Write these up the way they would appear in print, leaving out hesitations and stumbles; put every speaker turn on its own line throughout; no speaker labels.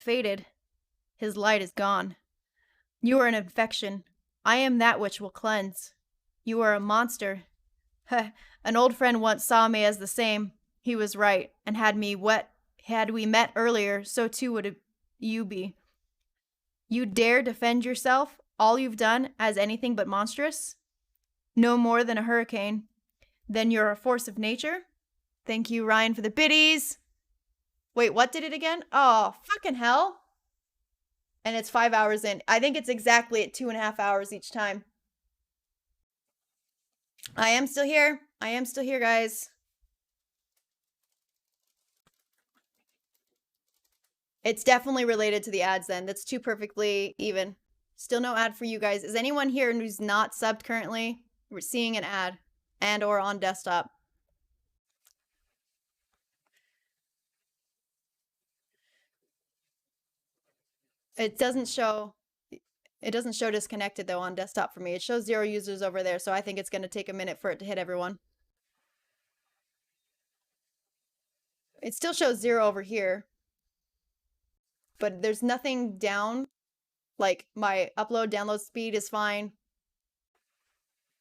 faded. His light is gone. You are an infection. I am that which will cleanse. You are a monster. An old friend once saw me as the same. He was right, and had we met earlier, so too would you be. You dare defend yourself, all you've done, as anything but monstrous? No more than a hurricane. Then you're a force of nature? Thank you, Ryan, for the biddies. Wait, what did it again? Oh, fucking hell. And it's 5 hours in. I think it's exactly at 2.5 hours each time. I am still here. I am still here, guys. It's definitely related to the ads then. That's too perfectly even. Still no ad for you guys. Is anyone here who's not subbed currently? We're seeing an ad and or on desktop. It doesn't show disconnected though on desktop for me. It shows 0 users over there, so I think it's going to take a minute for it to hit everyone. It still shows 0 over here, but there's nothing down. Like my upload download speed is fine.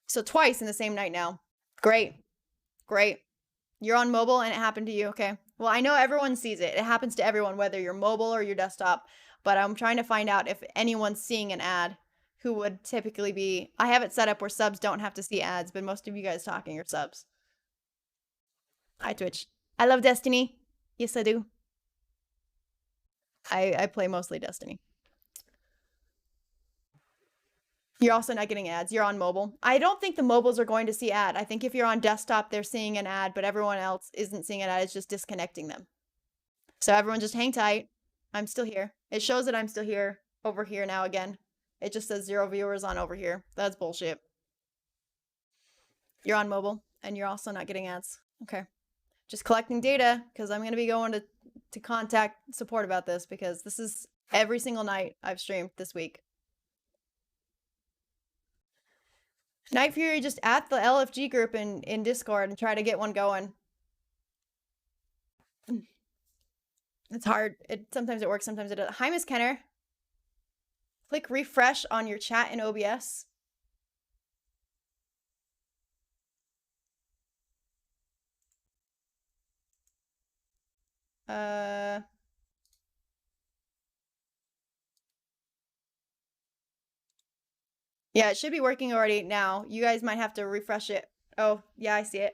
So twice in the same night now. Great. Great. You're on mobile and it happened to you. Okay. Well, I know everyone sees it. It happens to everyone, whether you're mobile or your desktop. But I'm trying to find out if anyone's seeing an ad who would typically be. I have it set up where subs don't have to see ads, but most of you guys talking are subs. Hi, Twitch. I love Destiny. Yes, I do. I play mostly Destiny. You're also not getting ads. You're on mobile. I don't think the mobiles are going to see ad. I think if you're on desktop, they're seeing an ad, but everyone else isn't seeing an ad. It's just disconnecting them. So everyone just hang tight. I'm still here. It shows that I'm still here over here now again. It just says 0 viewers on over here. That's bullshit. You're on mobile and you're also not getting ads. Okay. Just collecting data because I'm going to be going to contact support about this because this is every single night I've streamed this week. Night Fury, just at the LFG group in Discord and try to get one going. It's hard. Sometimes it works, sometimes it doesn't. Hi, Miss Kenner. Click refresh on your chat in OBS. Yeah, it should be working already now. You guys might have to refresh it. Oh, yeah, I see it.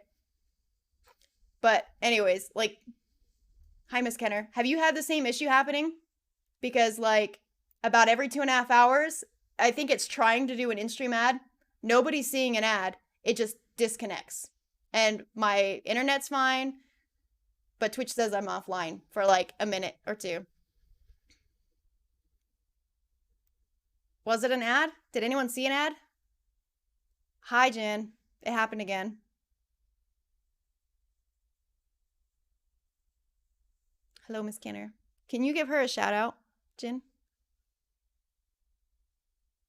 But anyways, like, hi, Miss Kenner. Have you had the same issue happening? Because like about every 2.5 hours, I think it's trying to do an in-stream ad. Nobody's seeing an ad. It just disconnects. And my internet's fine, but Twitch says I'm offline for like a minute or two. Was it an ad? Did anyone see an ad? Hi, Jen. It happened again. Hello, Miss Kenner. Can you give her a shout out, Jen?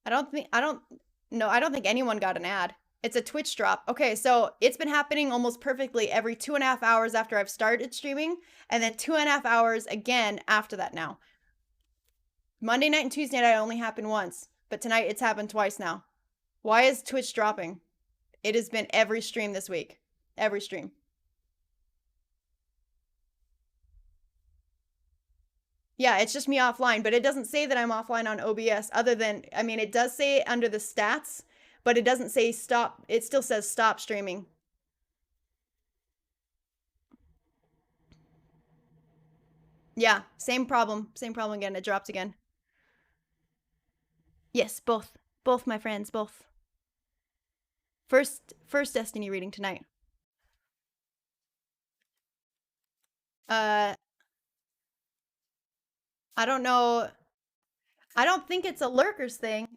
I don't think anyone got an ad. It's a Twitch drop. Okay, so it's been happening almost perfectly every 2.5 hours after I've started streaming, and then 2.5 hours again after that now. Monday night and Tuesday night only happened once, but tonight it's happened twice now. Why is Twitch dropping? It has been every stream this week. Every stream. Yeah, it's just me offline, but it doesn't say that I'm offline on OBS other than, I mean, it does say it under the stats, but it doesn't say stop. It still says stop streaming. Yeah, same problem. Same problem again. It dropped again. Yes, both. Both, my friends, both. First Destiny reading tonight. I don't know. I don't think it's a lurkers thing.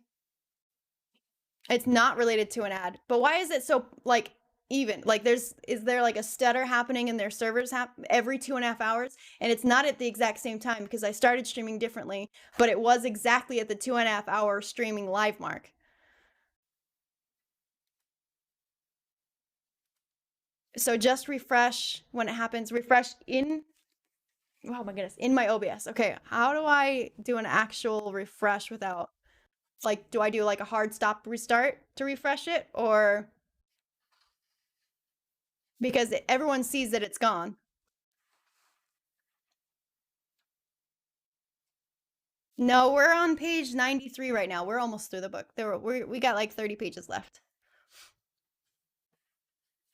It's not related to an ad. But why is it so, like, even? Like, is there, like, a stutter happening in their servers every 2.5 hours? And it's not at the exact same time because I started streaming differently, but it was exactly at the 2.5 hour streaming live mark. So just refresh when it happens. Refresh in Oh my goodness. In my OBS. Okay. How do I do an actual refresh without, like, do I do like a hard stop restart to refresh it? Or because everyone sees that it's gone. No, we're on page 93 right now. We're almost through the book. We got like 30 pages left.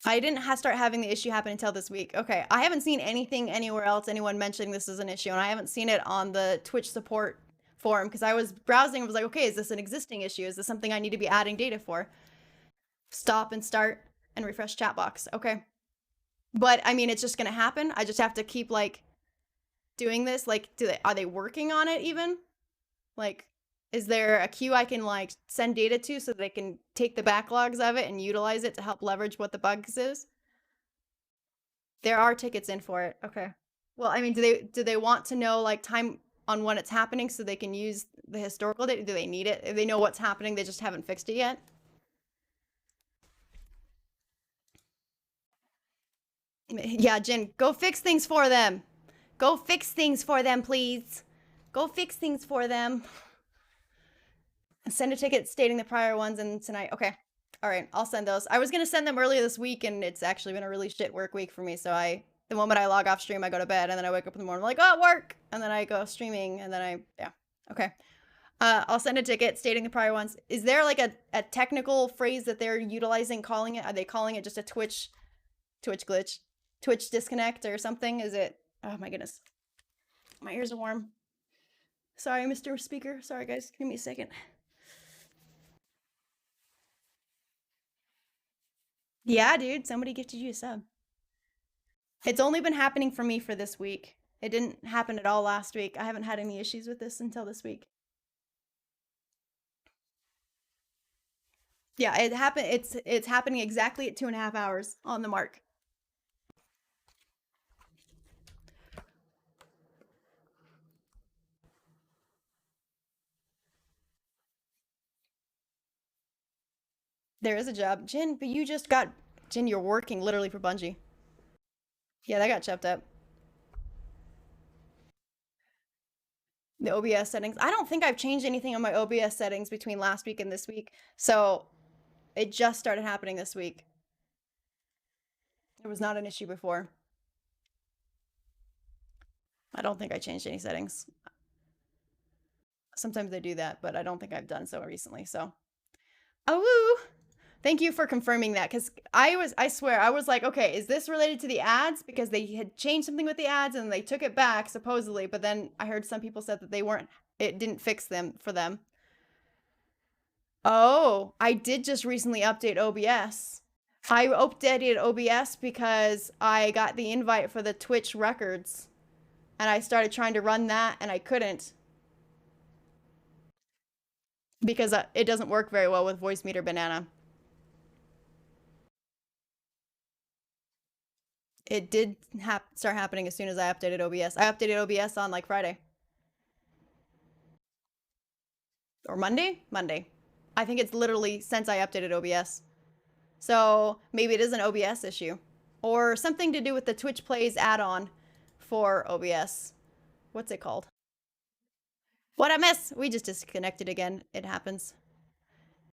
I didn't start having the issue happen until this week. Okay, I haven't seen anything anywhere else, anyone mentioning this is an issue, and I haven't seen it on the Twitch support forum because I was browsing and was like, okay, is this an existing issue? Is this something I need to be adding data for? Stop and start and refresh chat box. Okay. But I mean, it's just gonna happen. I just have to keep like doing this. Like, are they working on it even? Like, is there a queue I can like send data to so they can take the backlogs of it and utilize it to help leverage what the bugs is? There are tickets in for it. Okay. Well, I mean, do they want to know like time on when it's happening so they can use the historical data? Do they need it? If they know what's happening, they just haven't fixed it yet. Yeah, Jin, go fix things for them. Go fix things for them, please. Go fix things for them. Send a ticket stating the prior ones and tonight. Okay. All right, I'll send those. I was going to send them earlier this week, and it's actually been a really shit work week for me. So the moment I log off stream, I go to bed, and then I wake up in the morning, I'm like, oh, work. And then I go streaming, and then yeah. Okay. I'll send a ticket stating the prior ones. Is there like a technical phrase that they're utilizing calling it? Are they calling it just a Twitch glitch? Twitch disconnect or something? Is it? Oh my goodness. My ears are warm. Sorry, Mr. Speaker. Sorry, guys. Give me a second. Yeah, dude. Somebody gifted you a sub. It's only been happening for me for this week. It didn't happen at all last week. I haven't had any issues with this until this week. Yeah, it happened. It's happening exactly at 2.5 hours on the mark. There is a job. Jin, but you just got... Jin, you're working literally for Bungie. Yeah, that got chopped up. The OBS settings. I don't think I've changed anything on my OBS settings between last week and this week. So it just started happening this week. It was not an issue before. I don't think I changed any settings. Sometimes I do that, but I don't think I've done so recently. So, oh, woo! Thank you for confirming that, because I swear, I was like, okay, is this related to the ads? Because they had changed something with the ads and they took it back, supposedly, but then I heard some people said that it didn't fix them for them. Oh, I did just recently update OBS. I updated OBS because I got the invite for the Twitch records, and I started trying to run that, and I couldn't. Because it doesn't work very well with Voicemeeter Banana. It did start happening as soon as I updated OBS. I updated OBS on like Friday. Or Monday? Monday. I think it's literally since I updated OBS. So maybe it is an OBS issue. Or something to do with the Twitch Plays add-on for OBS. What's it called? What a mess! We just disconnected again. It happens.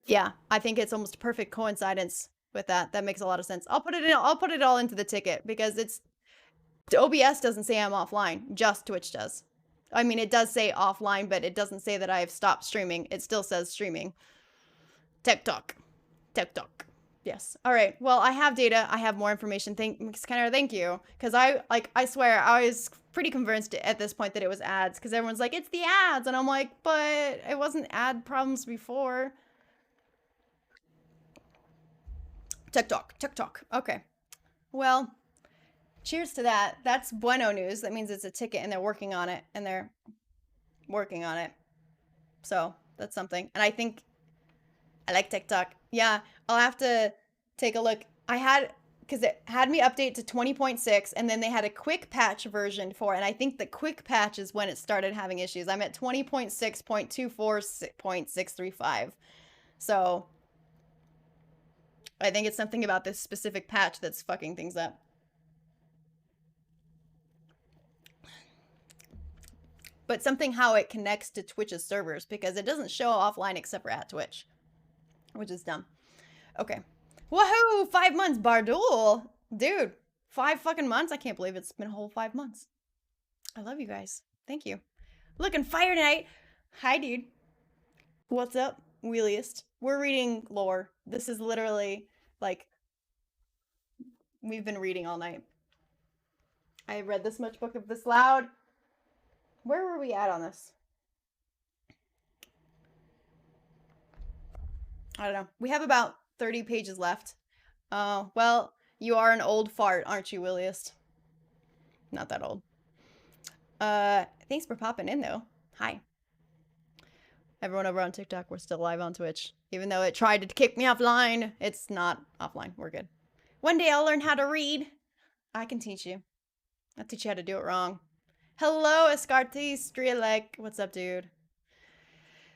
Yeah, I think it's almost a perfect coincidence with that. That makes a lot of sense. I'll put it all into the ticket because OBS doesn't say I'm offline, just Twitch does. I mean, it does say offline, but it doesn't say that I've stopped streaming. It still says streaming. TikTok. Yes. All right. Well, I have data. I have more information. Thank you. Because I swear, I was pretty convinced at this point that it was ads. Because everyone's like, it's the ads. And I'm like, but it wasn't ad problems before. TikTok. Okay. Well, cheers to that. That's bueno news. That means it's a ticket and they're working on it. So that's something. And I think I like TikTok. Yeah, I'll have to take a look. Because it had me update to 20.6 and then they had a quick patch version for it. And I think the quick patch is when it started having issues. I'm at 20.6.24.635. So I think it's something about this specific patch that's fucking things up. but something how it connects to Twitch's servers, because it doesn't show offline except for at Twitch, which is dumb. Okay. Woohoo! 5 months, Bardul! Dude, 5 fucking months? I can't believe it's been a whole 5 months. I love you guys. Thank you. Looking fire tonight. Hi, dude. What's up, wheeliest? We're reading lore. This is literally, like, we've been reading all night. I read this much book of this loud. Where were we at on this? I don't know. We have about 30 pages left. Well, you are an old fart, aren't you, Williest? Not that old. Thanks for popping in, though. Hi. Everyone over on TikTok, we're still live on Twitch. Even though it tried to kick me offline, it's not offline. We're good. One day I'll learn how to read. I can teach you. I'll teach you how to do it wrong. Hello, Escarti Strelek. What's up, dude?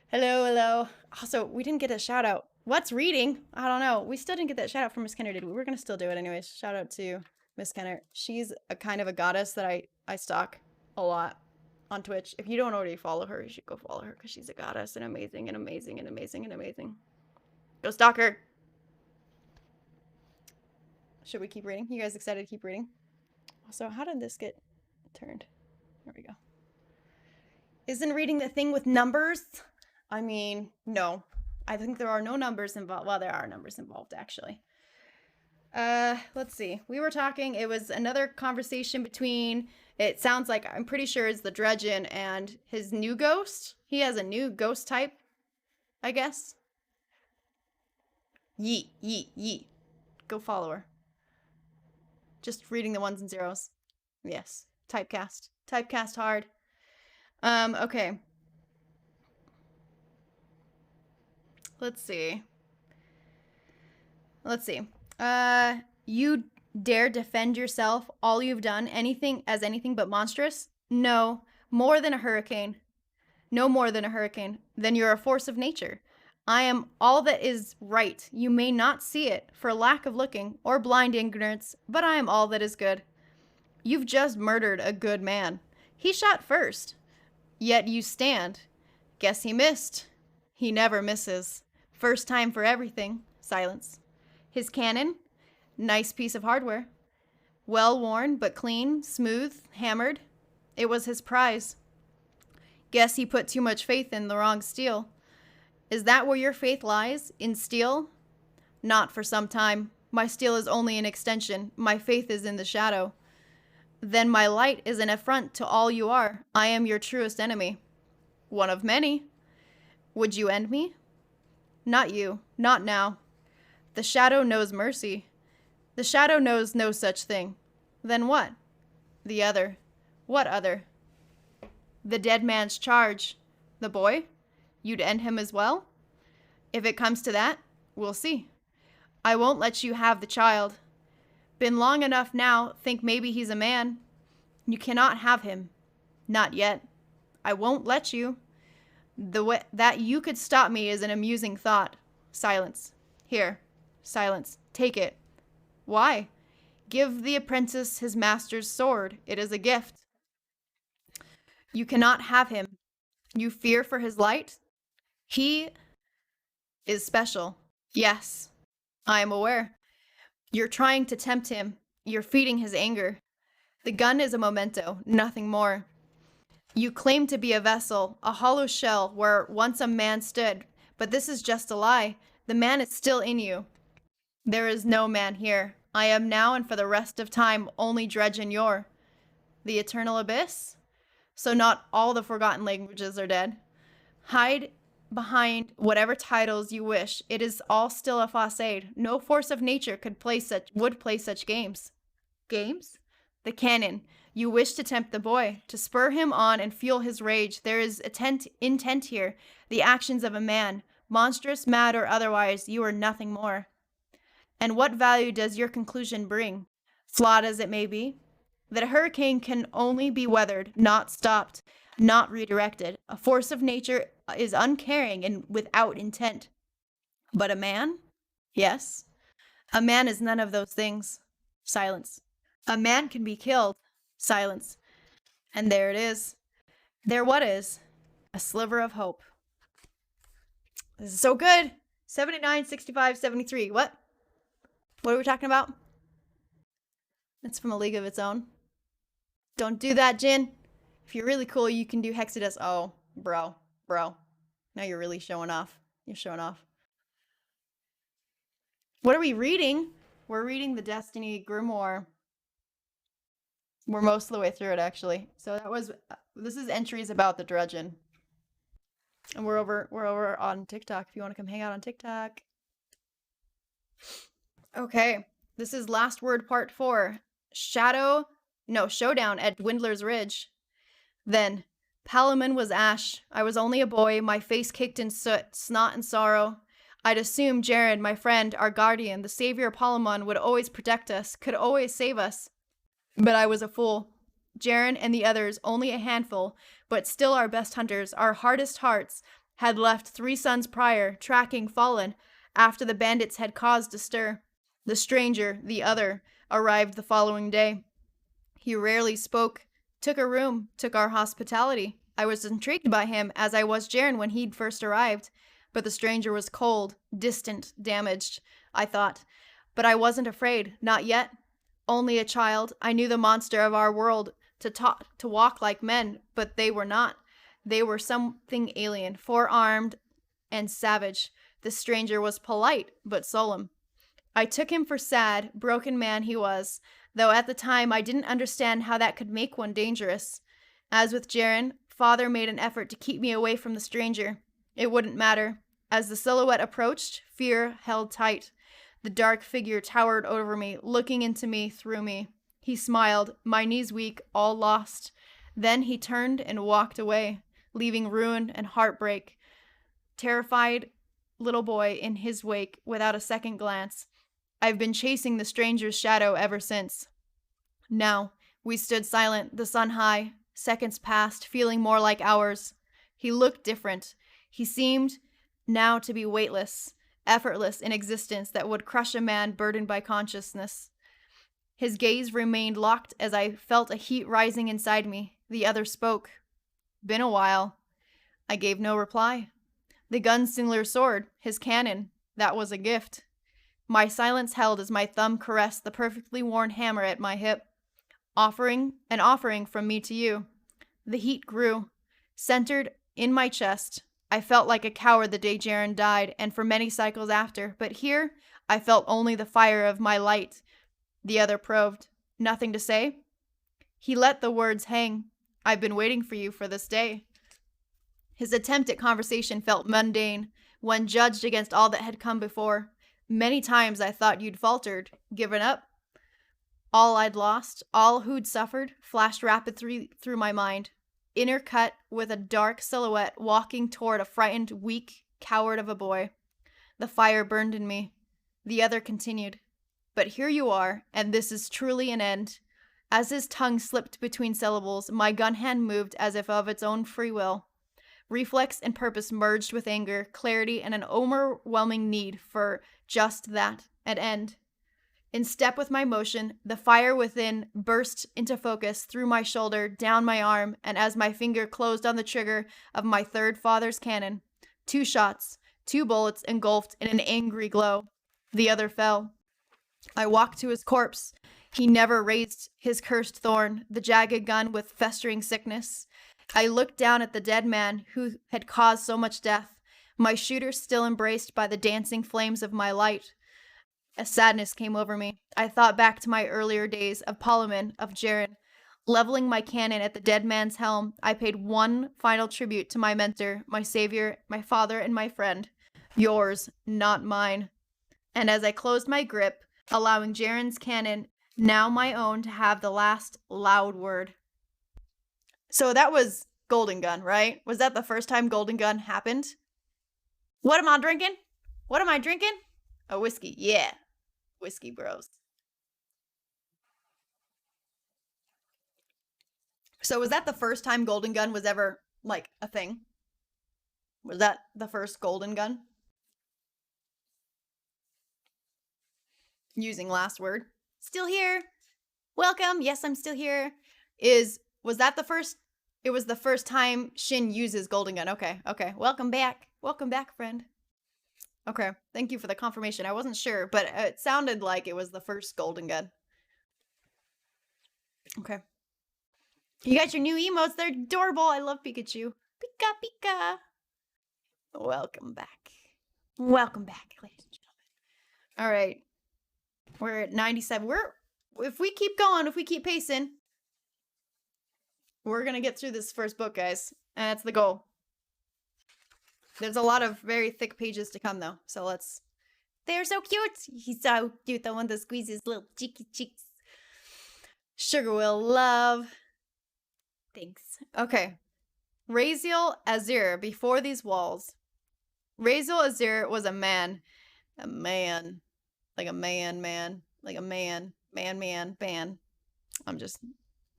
Hello, hello. Also, we didn't get a shout out. What's reading? I don't know. We still didn't get that shout out from Miss Kenner, did we? We're going to still do it anyways. Shout out to Miss Kenner. She's a kind of a goddess that I stalk a lot on Twitch. If you don't already follow her, you should go follow her because she's a goddess and amazing and amazing and amazing and amazing. Go stalk her. Should we keep reading? You guys excited to keep reading? So how did this get turned? There we go. Isn't reading the thing with numbers? I mean, no. I think there are no numbers involved. Well, there are numbers involved, actually. Let's see. We were talking, it was another conversation between, it sounds like, I'm pretty sure it's the Dredgen and his new ghost. He has a new ghost type, I guess. Yeet, yeet, yeet. Go follow her. Just reading the ones and zeros. Yes. Typecast. Typecast hard. Okay. Let's see. You dare defend yourself, all you've done, anything but monstrous? No, more than a hurricane. No more than a hurricane. Then you're a force of nature. I am all that is right. You may not see it for lack of looking or blind ignorance, but I am all that is good. You've just murdered a good man. He shot first. Yet you stand. Guess he missed. He never misses. First time for everything. Silence. His cannon? Nice piece of hardware. Well worn, but clean, smooth, hammered. It was his prize. Guess he put too much faith in the wrong steel. Is that where your faith lies? In steel? Not for some time. My steel is only an extension. My faith is in the shadow. Then my light is an affront to all you are. I am your truest enemy. One of many. Would you end me? Not you. Not now. The shadow knows mercy. The shadow knows no such thing. Then what? The other. What other? The dead man's charge. The boy? You'd end him as well? If it comes to that, we'll see. I won't let you have the child. Been long enough now, think maybe he's a man. You cannot have him. Not yet. I won't let you. The way that you could stop me is an amusing thought. Silence. Here. Silence. Take it. Why? Give the apprentice his master's sword. It is a gift. You cannot have him. You fear for his light? He is special. Yes, I am aware. You're trying to tempt him. You're feeding his anger. The gun is a memento, nothing more. You claim to be a vessel, a hollow shell where once a man stood, but this is just a lie. The man is still in you. There is no man here. I am now and for the rest of time only Dredgen Yor. The eternal abyss? So not all the forgotten languages are dead. Hide behind whatever titles you wish. It is all still a facade. No force of nature would play such games. Games? The cannon. You wish to tempt the boy, to spur him on and fuel his rage. There is intent here, the actions of a man. Monstrous, mad, or otherwise, you are nothing more. And what value does your conclusion bring? Flawed as it may be? That a hurricane can only be weathered, not stopped, not redirected. A force of nature is uncaring and without intent. But a man? Yes. A man is none of those things. Silence. A man can be killed. Silence. And there it is. There what is? A sliver of hope. This is so good. 79, 65, 73. What? What are we talking about? It's from A League of Its Own. Don't do that, Jin. If you're really cool, you can do Hexadus. Oh, bro. Now you're really showing off. You're showing off. What are we reading? We're reading the Destiny Grimoire. We're most of the way through it, actually. So this is entries about the Drudgeon. And we're over on TikTok if you want to come hang out on TikTok. Okay. This is Last Word Part 4. Showdown at Dwindler's Ridge. Then, Palamon was ash. I was only a boy, my face caked in soot, snot and sorrow. I'd assumed Jaren, my friend, our guardian, the savior Palamon, would always protect us, could always save us. But I was a fool. Jaren and the others, only a handful, but still our best hunters, our hardest hearts, had left 3 suns prior, tracking Fallen, after the bandits had caused a stir. The stranger, the other, arrived the following day. He rarely spoke, took a room, took our hospitality. I was intrigued by him, as I was Jaren when he'd first arrived. But the stranger was cold, distant, damaged, I thought. But I wasn't afraid, not yet. Only a child, I knew the monster of our world, to walk like men, but they were not. They were something alien, four-armed and savage. The stranger was polite, but solemn. I took him for sad, broken man he was, though at the time I didn't understand how that could make one dangerous. As with Jaren, Father made an effort to keep me away from the stranger. It wouldn't matter. As the silhouette approached, fear held tight. The dark figure towered over me, looking into me through me. He smiled, my knees weak, all lost. Then he turned and walked away, leaving ruin and heartbreak. Terrified little boy in his wake without a second glance. I've been chasing the stranger's shadow ever since. Now, we stood silent, the sun high. Seconds passed, feeling more like hours. He looked different. He seemed now to be weightless, effortless in existence that would crush a man burdened by consciousness. His gaze remained locked as I felt a heat rising inside me. The other spoke. Been a while. I gave no reply. The gunslinger's sword, his cannon, that was a gift. My silence held as my thumb caressed the perfectly worn hammer at my hip. An offering from me to you. The heat grew, centered in my chest. I felt like a coward the day Jaren died, and for many cycles after, but here I felt only the fire of my light. The other probed. Nothing to say? He let the words hang. I've been waiting for you for this day. His attempt at conversation felt mundane, when judged against all that had come before. Many times I thought you'd faltered, given up. All I'd lost, all who'd suffered, flashed rapidly through my mind. Intercut with a dark silhouette walking toward a frightened, weak coward of a boy. The fire burned in me. The other continued. But here you are, and this is truly an end. As his tongue slipped between syllables, my gun hand moved as if of its own free will. Reflex and purpose merged with anger, clarity, and an overwhelming need for just that, an end. In step with my motion, the fire within burst into focus through my shoulder, down my arm, and as my finger closed on the trigger of my third father's cannon. 2 shots, 2 bullets engulfed in an angry glow. The other fell. I walked to his corpse. He never raised his cursed thorn, the jagged gun with festering sickness. I looked down at the dead man who had caused so much death, my shooter still embraced by the dancing flames of my light. A sadness came over me. I thought back to my earlier days of Palamon, of Jaren. Leveling my cannon at the dead man's helm, I paid one final tribute to my mentor, my savior, my father, and my friend. Yours, not mine. And as I closed my grip, allowing Jaren's cannon, now my own, to have the last loud word. So that was Golden Gun, right? Was that the first time Golden Gun happened? What am I drinking? What am I drinking? A whiskey. Yeah. Whiskey bros. So was that the first time Golden Gun was ever, like, a thing? Was that the first Golden Gun? Using last word. Still here. Welcome. Yes, I'm still here. Was that the first It was the first time Shin uses Golden Gun. Okay, okay. Welcome back. Welcome back, friend. Okay, thank you for the confirmation. I wasn't sure, but it sounded like it was the first Golden Gun. Okay. You got your new emotes. They're adorable. I love Pikachu. Pika, Pika. Welcome back. Welcome back, ladies and gentlemen. All right. We're at 97. If we keep going, if we keep pacing, we're going to get through this first book, guys. And that's the goal. There's a lot of very thick pages to come, though. So let's... They're so cute. He's so cute. The one that squeezes little cheeky cheeks. Sugar will love. Thanks. Okay. Raziel Azir, before these walls. Raziel Azir was a man. A man. Like a man. Like a man. Man. I'm just...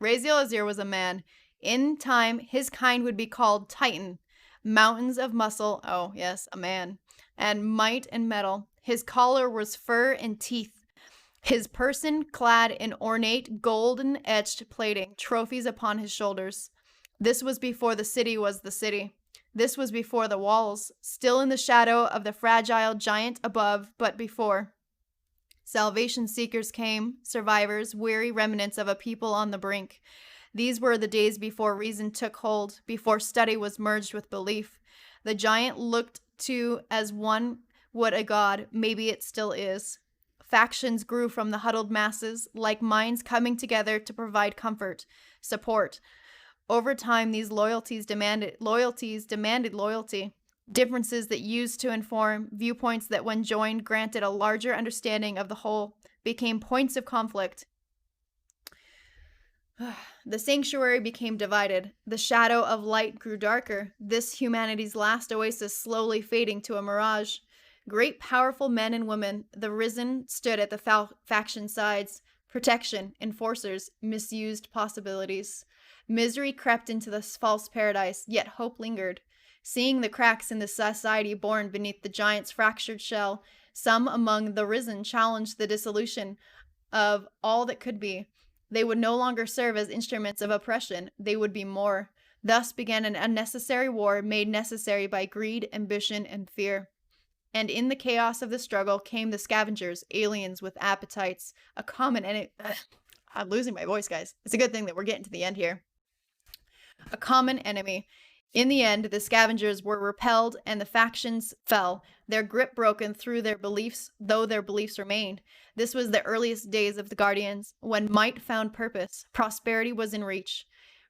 Raziel Azir was a man. In time, his kind would be called Titan. Mountains of muscle, oh yes, a man, and might and metal. His collar was fur and teeth. His person clad in ornate golden-etched plating, trophies upon his shoulders. This was before the city was the city. This was before the walls, still in the shadow of the fragile giant above, but before. Salvation seekers came, survivors, weary remnants of a people on the brink. These were the days before reason took hold, before study was merged with belief. The giant looked to as one would a god, maybe it still is. Factions grew from the huddled masses, like minds coming together to provide comfort, support. Over time, these loyalties demanded loyalty. Differences that used to inform, viewpoints that when joined granted a larger understanding of the whole, became points of conflict. The sanctuary became divided. The shadow of light grew darker, this humanity's last oasis slowly fading to a mirage. Great powerful men and women, the risen, stood at the faction sides. Protection, enforcers, misused possibilities. Misery crept into the false paradise, yet hope lingered. Seeing the cracks in the society born beneath the giant's fractured shell, some among the risen challenged the dissolution of all that could be. They would no longer serve as instruments of oppression. They would be more. Thus began an unnecessary war made necessary by greed, ambition, and fear. And in the chaos of the struggle came the scavengers, aliens with appetites, a common enemy. I'm losing my voice, guys. It's a good thing that we're getting to the end here. A common enemy. In the end, the scavengers were repelled and the factions fell, their grip broken through their beliefs, though their beliefs remained. This was the earliest days of the Guardians, when might found purpose, prosperity was in reach.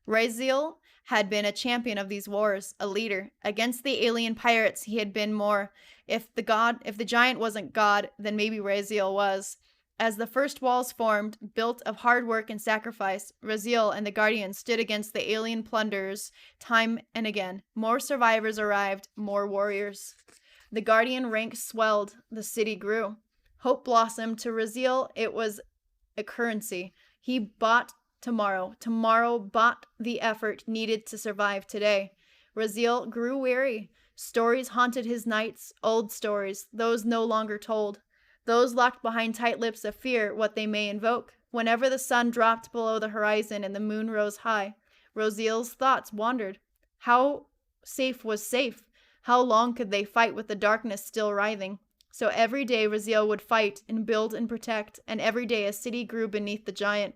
Raziel had been a champion of these wars, a leader. Against the alien pirates, he had been more. If the giant wasn't God, then maybe Raziel was. As the first walls formed, built of hard work and sacrifice, Raziel and the Guardians stood against the alien plunderers time and again. More survivors arrived, more warriors. The Guardian rank swelled, the city grew. Hope blossomed. To Raziel, it was a currency. He bought tomorrow. Tomorrow bought the effort needed to survive today. Raziel grew weary. Stories haunted his nights, old stories, those no longer told. Those locked behind tight lips of fear what they may invoke. Whenever the sun dropped below the horizon and the moon rose high, Raziel's thoughts wandered. How safe was safe? How long could they fight with the darkness still writhing? So every day Raziel would fight and build and protect, and every day a city grew beneath the giant.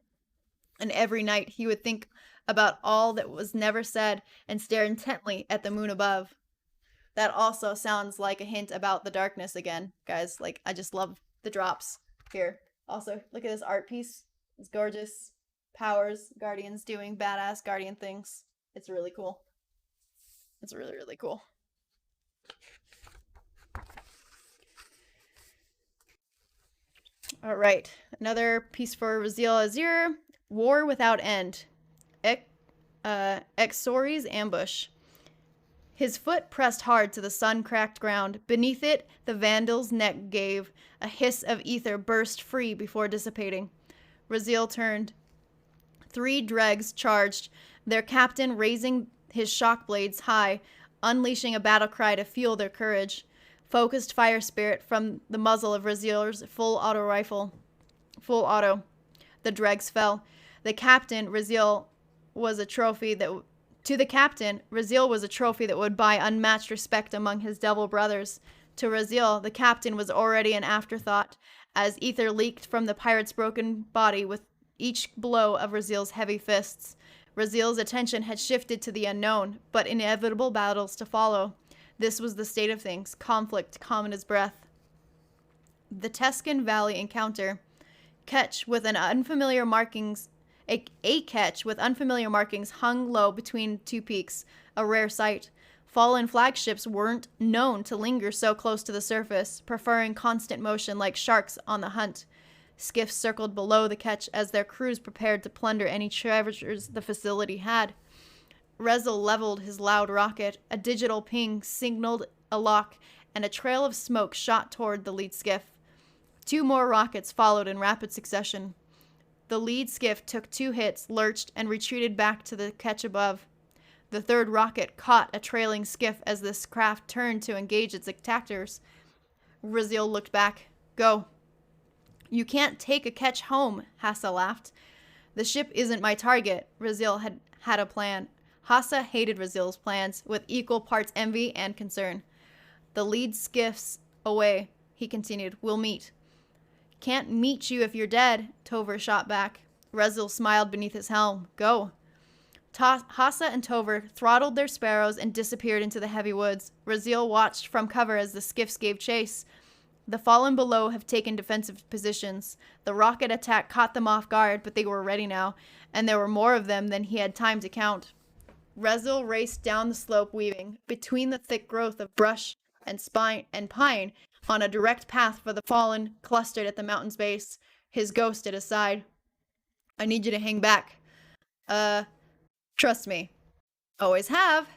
And every night he would think about all that was never said and stare intently at the moon above. That also sounds like a hint about the darkness again, guys. Like, I just love the drops here. Also, look at this art piece. It's gorgeous. Powers, Guardians doing badass Guardian things. It's really cool. It's really, really cool. All right. Another piece for Raziel Azir. War Without End. Exori's Ambush. His foot pressed hard to the sun-cracked ground. Beneath it, the vandal's neck gave. A hiss of ether burst free before dissipating. Raziel turned. 3 dregs charged, their captain raising his shock blades high, unleashing a battle cry to fuel their courage. Focused fire spirit from the muzzle of Raziel's full auto rifle. Full auto. The dregs fell. The captain, Raziel, was a trophy that To the captain, Raziel was a trophy that would buy unmatched respect among his devil brothers. To Raziel, the captain was already an afterthought, as ether leaked from the pirate's broken body with each blow of Raziel's heavy fists. Raziel's attention had shifted to the unknown, but inevitable battles to follow. This was the state of things, conflict calm in his breath. The Tuscan Valley encounter. Ketch with an unfamiliar markings. A ketch with unfamiliar markings hung low between two peaks, a rare sight. Fallen flagships weren't known to linger so close to the surface, preferring constant motion like sharks on the hunt. Skiffs circled below the ketch as their crews prepared to plunder any treasures the facility had. Rezel leveled his loud rocket. A digital ping signaled a lock, and a trail of smoke shot toward the lead skiff. 2 more rockets followed in rapid succession. The lead skiff took 2 hits, lurched, and retreated back to the ketch above. The 3rd rocket caught a trailing skiff as this craft turned to engage its attackers. Raziel looked back. Go. You can't take a ketch home, Hassa laughed. The ship isn't my target. Raziel had a plan. Hassa hated Raziel's plans, with equal parts envy and concern. The lead skiff's away, he continued. We'll meet. Can't meet you if you're dead, Tover shot back. Raziel smiled beneath his helm. Go. Hassa and Tover throttled their sparrows and disappeared into the heavy woods. Raziel watched from cover as the skiffs gave chase. The fallen below have taken defensive positions. The rocket attack caught them off guard, but they were ready now, and there were more of them than he had time to count. Raziel raced down the slope, weaving between the thick growth of brush and spine and pine on a direct path for the fallen clustered at the mountain's base, his ghost at his side. I need you to hang back. Trust me. Always have.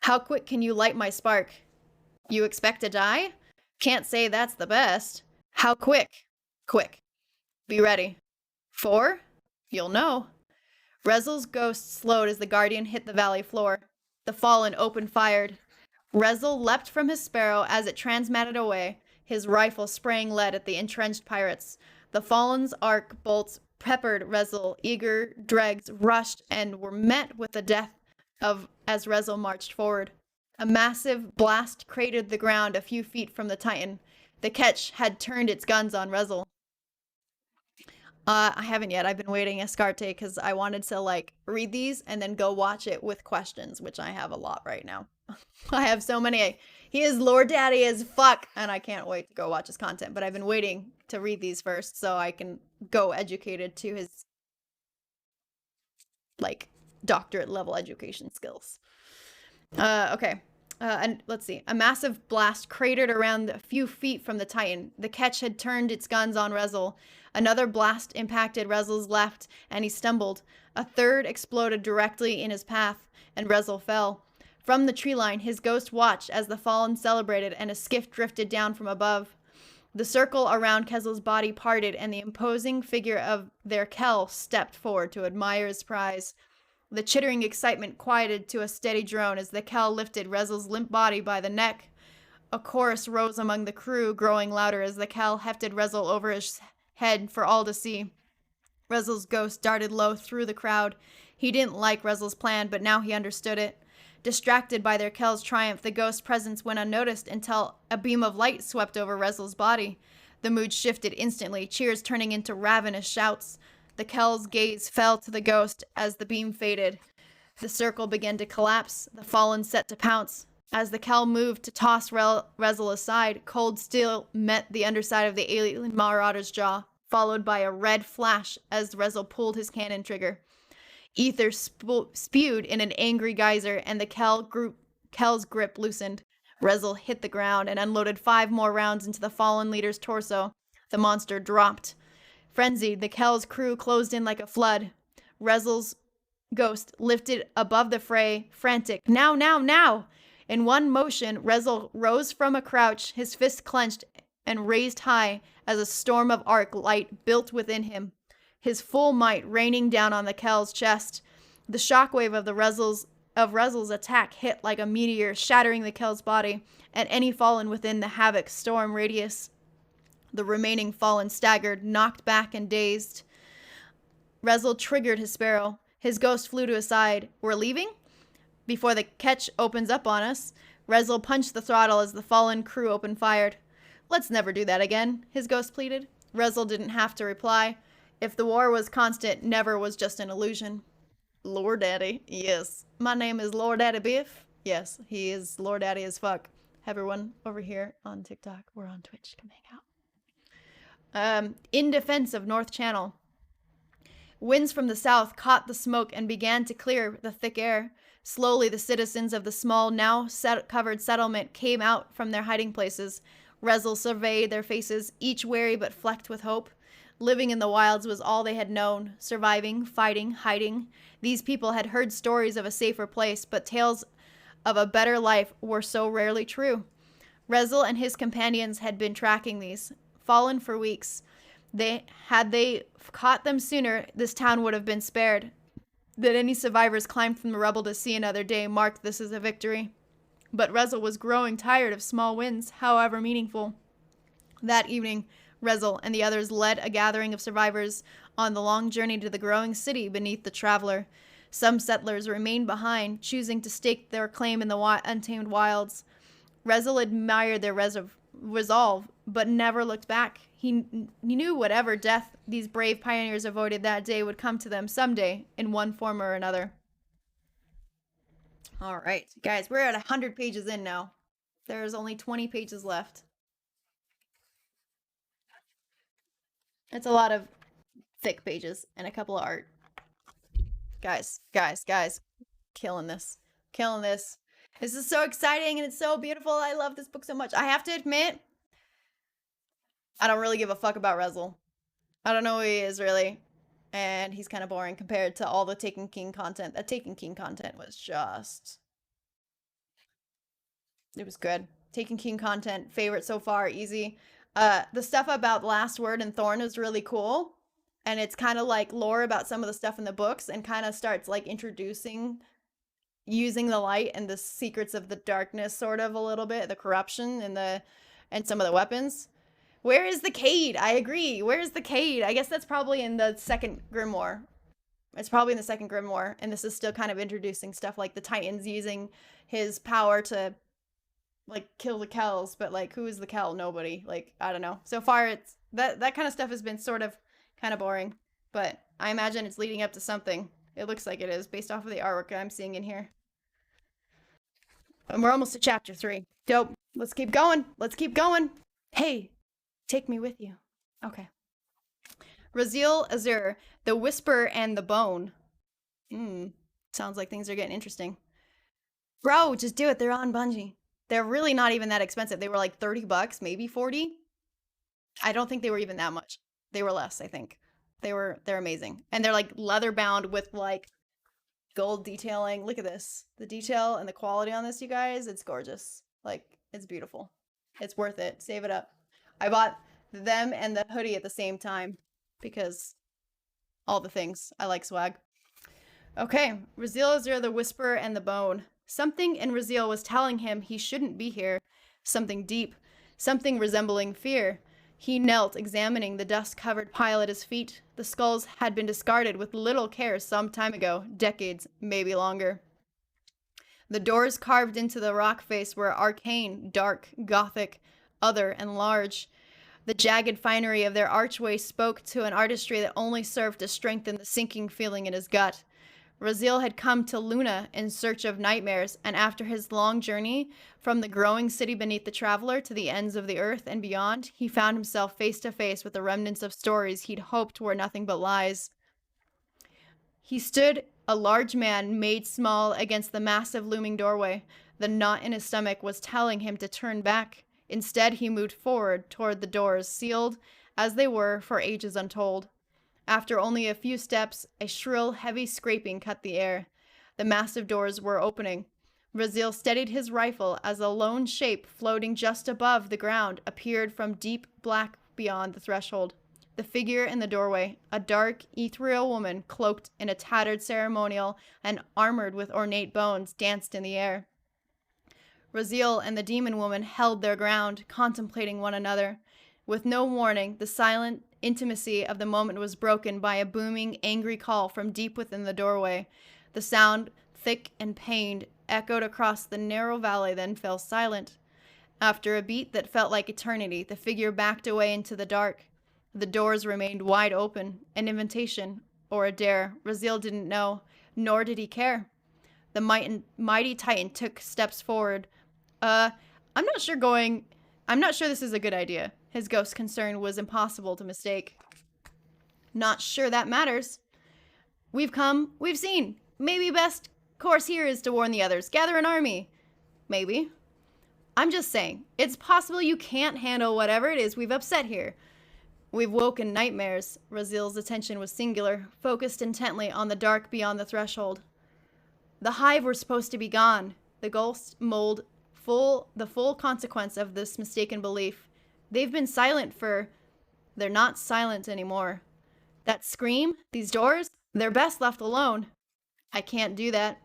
How quick can you light my spark? You expect to die? Can't say that's the best. How quick? Quick. Be ready. 4? You'll know. Rezel's ghost slowed as the guardian hit the valley floor. The fallen open-fired. Rezel leapt from his sparrow as it transmatted away, his rifle spraying lead at the entrenched pirates. The fallen's arc bolts peppered Rezel. Eager dregs rushed and were met with the death as Rezel marched forward. A massive blast cratered the ground a few feet from the Titan. The ketch had turned its guns on Rezel. I haven't yet. I've been waiting Escarte because I wanted to read these and then go watch it with questions, which I have a lot right now. I have so many. He is Lord Daddy as fuck, and I can't wait to go watch his content. But I've been waiting to read these first so I can go educated to his doctorate level education skills. Okay. And let's see. A massive blast cratered around a few feet from the Titan. The ketch had turned its guns on Rezel. Another blast impacted Rezel's left, and he stumbled. A third exploded directly in his path, and Rezel fell. From the tree line, his ghost watched as the fallen celebrated, and a skiff drifted down from above. The circle around Kezel's body parted, and the imposing figure of their Kel stepped forward to admire his prize. The chittering excitement quieted to a steady drone as the Kel lifted Rezel's limp body by the neck. A chorus rose among the crew, growing louder as the Kel hefted Rezel over his head for all to see. Rezel's ghost darted low through the crowd. He didn't like Rezel's plan, but now he understood it. Distracted by their Kel's triumph, the ghost's presence went unnoticed until a beam of light swept over Rezel's body. The mood shifted instantly, cheers turning into ravenous shouts. The Kel's gaze fell to the ghost as the beam faded. The circle began to collapse, the fallen set to pounce. As the Kel moved to toss Rezel aside, cold steel met the underside of the alien marauder's jaw, followed by a red flash as Rezel pulled his cannon trigger. Ether spewed in an angry geyser, and the Kel's grip loosened. Rezel hit the ground and unloaded 5 more rounds into the fallen leader's torso. The monster dropped. Frenzied, the Kel's crew closed in like a flood. Rezel's ghost lifted above the fray, frantic. Now, now, now! In one motion, Rezel rose from a crouch, his fist clenched and raised high as a storm of arc light built within him, his full might raining down on the Kel's chest. The shockwave of Rezel's attack hit like a meteor, shattering the Kel's body and any fallen within the havoc storm radius. The remaining fallen staggered, knocked back and dazed. Rezel triggered his sparrow. His ghost flew to his side. We're leaving? Before the catch opens up on us, Rezel punched the throttle as the fallen crew opened fire. Let's never do that again, his ghost pleaded. Rezel didn't have to reply. If the war was constant, never was just an illusion. Lord Daddy, yes. My name is Lord Daddy Biff. Yes, he is Lord Daddy as fuck. Everyone over here on TikTok, we're on Twitch, come hang out. In defense of North Channel. Winds from the south caught the smoke and began to clear the thick air. Slowly, the citizens of the small, now covered settlement came out from their hiding places. Rezel surveyed their faces, each wary but flecked with hope. Living in the wilds was all they had known. Surviving, fighting, hiding. These people had heard stories of a safer place, but tales of a better life were so rarely true. Rezel and his companions had been tracking these, fallen for weeks. Had they caught them sooner, this town would have been spared. That any survivors climbed from the rubble to see another day marked this as a victory. But Rezel was growing tired of small wins, however meaningful. That evening, Rezel and the others led a gathering of survivors on the long journey to the growing city beneath the traveler. Some settlers remained behind, choosing to stake their claim in the untamed wilds. Rezel admired their resolve, but never looked back. He knew whatever death these brave pioneers avoided that day would come to them someday in one form or another. All right, guys, we're at 100 pages in now. There's only 20 pages left. It's a lot of thick pages and a couple of art. Guys. Killing this. This is so exciting and it's so beautiful. I love this book so much. I have to admit, I don't really give a fuck about Rezel. I don't know who he is, really. And he's kind of boring compared to all the Taken King content. That Taken King content was just... It was good. Taken King content, favorite so far, easy. The stuff about Last Word and Thorn is really cool. And it's kind of like lore about some of the stuff in the books and kind of starts like introducing using the light and the secrets of the darkness sort of a little bit, the corruption and some of the weapons. Where is the Cade? I agree. Where is the Cade? I guess that's probably in the second Grimoire. It's probably in the second Grimoire. And this is still kind of introducing stuff like the Titans using his power to like kill the Kells. But like, who is the Kell? Nobody. Like, I don't know. So far, it's that kind of stuff has been sort of kind of boring. But I imagine it's leading up to something. It looks like it is based off of the artwork I'm seeing in here. And we're almost to chapter 3. Dope. Let's keep going. Hey. Take me with you. Okay. Raziel Azur, the Whisper and the Bone. Sounds like things are getting interesting. Bro, just do it. They're on Bungie. They're really not even that expensive. They were like $30, maybe 40. I don't think they were even that much. They were less, I think. They're amazing. And they're like leather bound with like gold detailing. Look at this. The detail and the quality on this, you guys, it's gorgeous. Like, it's beautiful. It's worth it. Save it up. I bought them and the hoodie at the same time because all the things. I like swag. Okay, Raziel Azur, the Whisper and the Bone. Something in Raziel was telling him he shouldn't be here. Something deep. Something resembling fear. He knelt, examining the dust-covered pile at his feet. The skulls had been discarded with little care some time ago. Decades, maybe longer. The doors carved into the rock face were arcane, dark, gothic, other, and large. The jagged finery of their archway spoke to an artistry that only served to strengthen the sinking feeling in his gut. Raziel had come to Luna in search of nightmares, and after his long journey from the growing city beneath the traveler to the ends of the earth and beyond, he found himself face to face with the remnants of stories he'd hoped were nothing but lies. He stood, a large man made small against the massive looming doorway. The knot in his stomach was telling him to turn back. Instead, he moved forward toward the doors, sealed as they were for ages untold. After only a few steps, a shrill, heavy scraping cut the air. The massive doors were opening. Raziel steadied his rifle as a lone shape floating just above the ground appeared from deep black beyond the threshold. The figure in the doorway, a dark, ethereal woman cloaked in a tattered ceremonial and armored with ornate bones, danced in the air. Raziel and the demon woman held their ground, contemplating one another. With no warning, the silent intimacy of the moment was broken by a booming, angry call from deep within the doorway. The sound, thick and pained, echoed across the narrow valley, then fell silent. After a beat that felt like eternity, the figure backed away into the dark. The doors remained wide open, an invitation or a dare. Raziel didn't know, nor did he care. The mighty Titan took steps forward. I'm not sure this is a good idea. His ghost's concern was impossible to mistake. Not sure that matters. We've come, we've seen. Maybe best course here is to warn the others. Gather an army. Maybe. I'm just saying, it's possible you can't handle whatever it is we've upset here. We've woken nightmares. Raziel's attention was singular, focused intently on the dark beyond the threshold. The hive were supposed to be gone. The ghosts mold the full consequence of this mistaken belief. They've been silent they're not silent anymore. That scream, these doors, they're best left alone. I can't do that.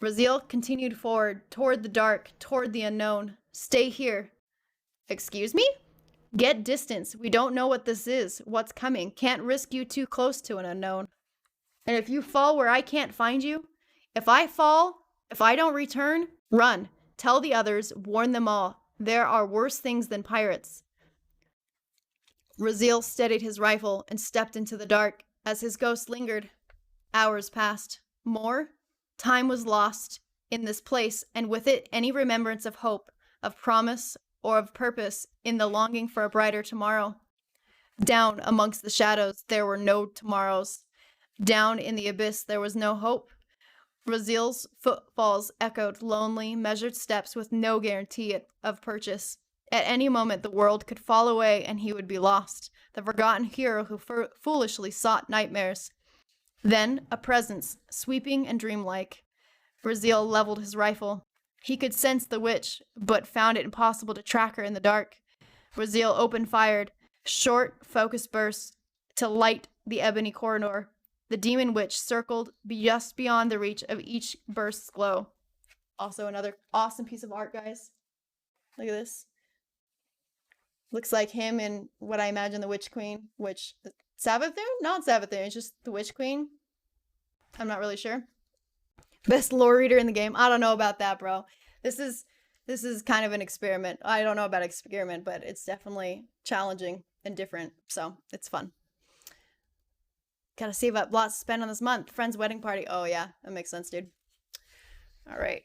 Raziel continued forward, toward the dark, toward the unknown. Stay here. Excuse me? Get distance. We don't know what this is, what's coming. Can't risk you too close to an unknown. And if you fall where I can't find you, if I fall, if I don't return, run. Tell the others, warn them all. There are worse things than pirates. Raziel steadied his rifle and stepped into the dark. As his ghost lingered, hours passed. More? Time was lost in this place, and with it any remembrance of hope, of promise, or of purpose in the longing for a brighter tomorrow. Down amongst the shadows there were no tomorrows. Down in the abyss there was no hope. Raziel's footfalls echoed lonely, measured steps with no guarantee of purchase. At any moment the world could fall away and he would be lost, the forgotten hero who foolishly sought nightmares. Then a presence, sweeping and dreamlike. Raziel leveled his rifle. He could sense the witch, but found it impossible to track her in the dark. Raziel open-fired, short, focused bursts to light the ebony corridor. The demon witch circled just beyond the reach of each burst's glow. Also another awesome piece of art, guys. Look at this. Looks like him and what I imagine the Witch Queen. Savathun? Not Savathun, it's just the Witch Queen. I'm not really sure. Best lore reader in the game. I don't know about that, bro. This is kind of an experiment. I don't know about experiment, but it's definitely challenging and different, so it's fun. Gotta save up lots to spend on this month. Friend's wedding party. Oh yeah, that makes sense, dude. All right.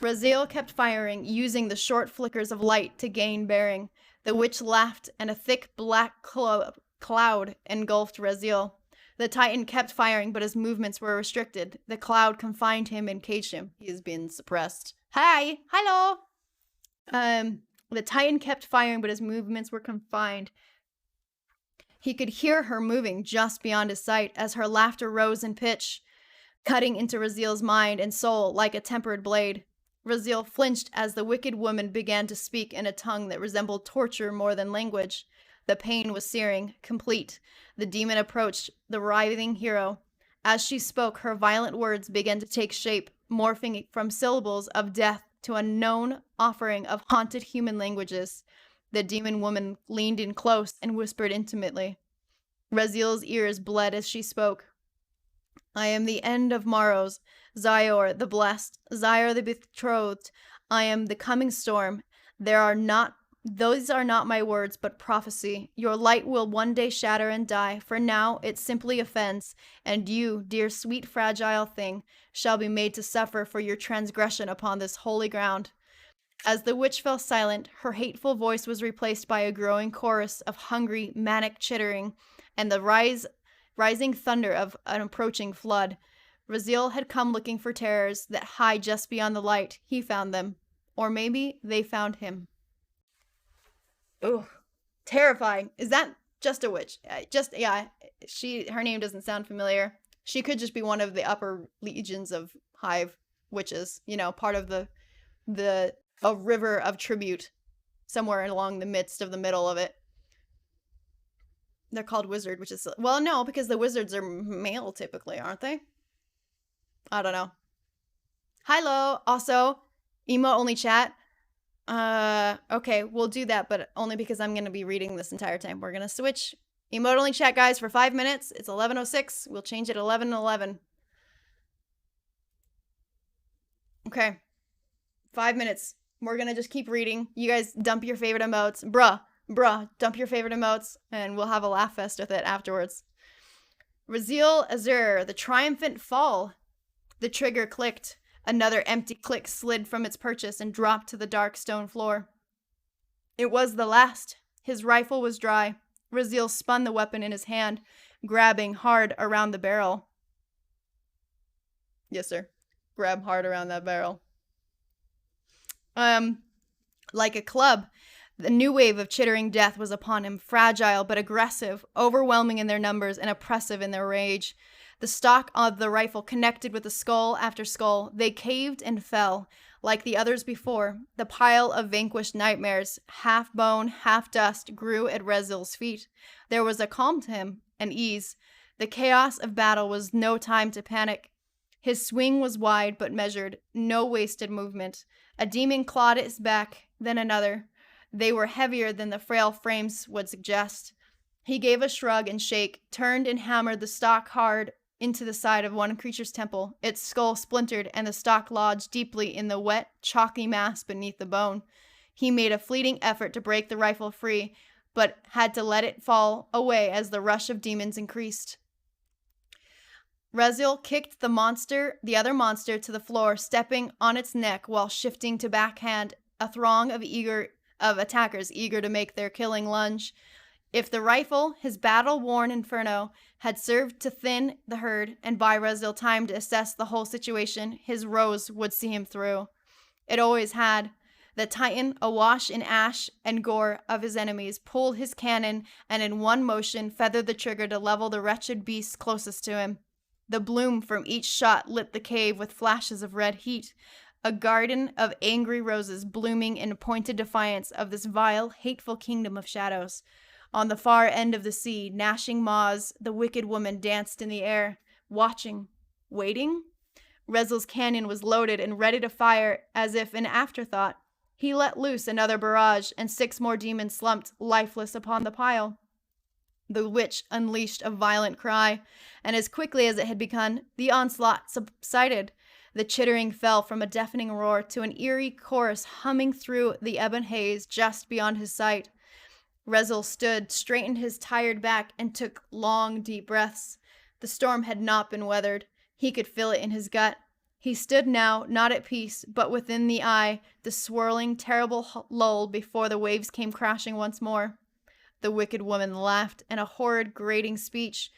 Raziel kept firing, using the short flickers of light to gain bearing. The witch laughed, and a thick black cloud engulfed Raziel. The Titan kept firing, but his movements were restricted. The cloud confined him and caged him. He has been suppressed. Hi! Hello! The Titan kept firing, but his movements were confined. He could hear her moving just beyond his sight as her laughter rose in pitch, cutting into Raziel's mind and soul like a tempered blade. Raziel flinched as the wicked woman began to speak in a tongue that resembled torture more than language. The pain was searing, complete. The demon approached the writhing hero. As she spoke, her violent words began to take shape, morphing from syllables of death to a known offering of haunted human languages. The demon woman leaned in close and whispered intimately. Raziel's ears bled as she spoke. I am the end of morrows, Zior the blessed, Zior the betrothed. I am the coming storm. Those are not my words, but prophecy. Your light will one day shatter and die. For now, it simply offends, and you, dear sweet fragile thing, shall be made to suffer for your transgression upon this holy ground. As the witch fell silent, her hateful voice was replaced by a growing chorus of hungry, manic chittering, and the rising thunder of an approaching flood. Raziel had come looking for terrors that hide just beyond the light. He found them. Or maybe they found him. Ugh. Terrifying. Is that just a witch? Her name doesn't sound familiar. She could just be one of the upper legions of hive witches. You know, part of a river of tribute somewhere along the middle of it. They're called wizard, which is, well, no, because the wizards are male typically, aren't they? I don't know. Hello. Also, emote only chat. Okay, we'll do that, but only because I'm going to be reading this entire time. We're going to switch emote only chat, guys, for 5 minutes. It's 11:06. We'll change it 11:11. Okay. 5 minutes. We're gonna just keep reading. You guys dump your favorite emotes. Bruh, dump your favorite emotes, and we'll have a laugh fest with it afterwards. Raziel Azur, the triumphant fall. The trigger clicked. Another empty click slid from its purchase and dropped to the dark stone floor. It was the last. His rifle was dry. Raziel spun the weapon in his hand, grabbing hard around the barrel. Yes, sir. Grab hard around that barrel. Like a club, the new wave of chittering death was upon him, fragile but aggressive, overwhelming in their numbers and oppressive in their rage. The stock of the rifle connected with the skull after skull. They caved and fell. Like the others before, the pile of vanquished nightmares, half bone, half dust, grew at Raziel's feet. There was a calm to him, an ease. The chaos of battle was no time to panic. His swing was wide but measured, no wasted movement. A demon clawed at his back, then another. They were heavier than the frail frames would suggest. He gave a shrug and shake, turned and hammered the stock hard into the side of one creature's temple. Its skull splintered, and the stock lodged deeply in the wet, chalky mass beneath the bone. He made a fleeting effort to break the rifle free, but had to let it fall away as the rush of demons increased. Raziel kicked the other monster to the floor, stepping on its neck while shifting to backhand a throng of attackers eager to make their killing lunge. If the rifle, his battle-worn inferno, had served to thin the herd and buy Raziel time to assess the whole situation, his rose would see him through. It always had. The Titan, awash in ash and gore of his enemies, pulled his cannon and in one motion feathered the trigger to level the wretched beast closest to him. The bloom from each shot lit the cave with flashes of red heat, a garden of angry roses blooming in pointed defiance of this vile, hateful kingdom of shadows. On the far end of the sea, gnashing maws, the wicked woman danced in the air, watching, waiting. Raziel's cannon was loaded and ready to fire as if an afterthought. He let loose another barrage, and 6 more demons slumped lifeless upon the pile. The witch unleashed a violent cry, and as quickly as it had begun, the onslaught subsided. The chittering fell from a deafening roar to an eerie chorus humming through the ebon haze just beyond his sight. Raziel stood, straightened his tired back, and took long, deep breaths. The storm had not been weathered. He could feel it in his gut. He stood now, not at peace, but within the eye, the swirling, terrible lull before the waves came crashing once more. The wicked woman laughed in a horrid, grating speech,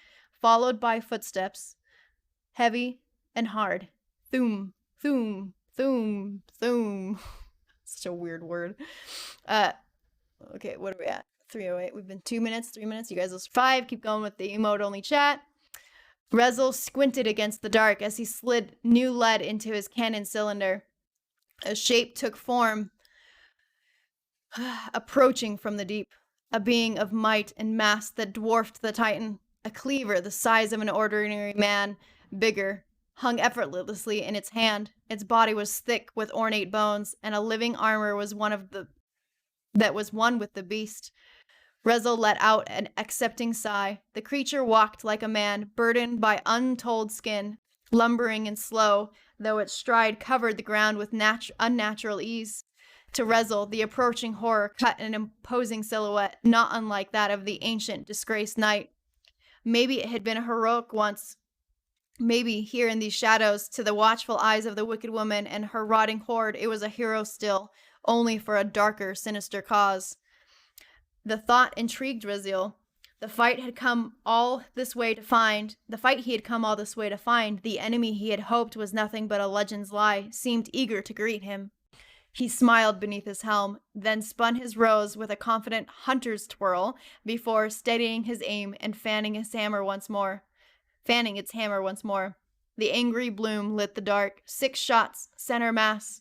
followed by footsteps, heavy and hard. Thoom, thoom, thoom, thoom. Such a weird word. Okay, what are we at? 3:08. We've been 2 minutes, 3 minutes. You guys will survive. Keep going with the emote-only chat. Raziel squinted against the dark as he slid new lead into his cannon cylinder. A shape took form, approaching from the deep. A being of might and mass that dwarfed the Titan. A cleaver the size of an ordinary man, bigger, hung effortlessly in its hand. Its body was thick with ornate bones, and a living armor was one with the beast. Raziel let out an accepting sigh. The creature walked like a man, burdened by untold skin, lumbering and slow, though its stride covered the ground with unnatural ease. To Raziel, the approaching horror cut an imposing silhouette, not unlike that of the ancient, disgraced knight. Maybe it had been heroic once. Maybe, here in these shadows, to the watchful eyes of the wicked woman and her rotting horde, it was a hero still, only for a darker, sinister cause. The thought intrigued Raziel. The fight he had come all this way to find, the enemy he had hoped was nothing but a legend's lie, seemed eager to greet him. He smiled beneath his helm, then spun his rose with a confident hunter's twirl before steadying his aim and fanning its hammer once more. The angry bloom lit the dark. 6 shots, center mass.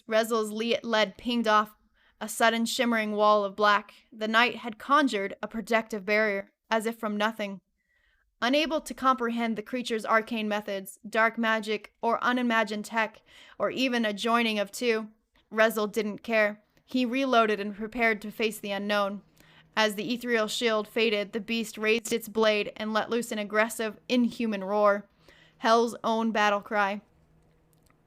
Raziel's lead pinged off a sudden shimmering wall of black. The knight had conjured a protective barrier, as if from nothing. Unable to comprehend the creature's arcane methods, dark magic, or unimagined tech, or even a joining of two, Raziel didn't care. He reloaded and prepared to face the unknown. As the ethereal shield faded, the beast raised its blade and let loose an aggressive, inhuman roar. Hell's own battle cry.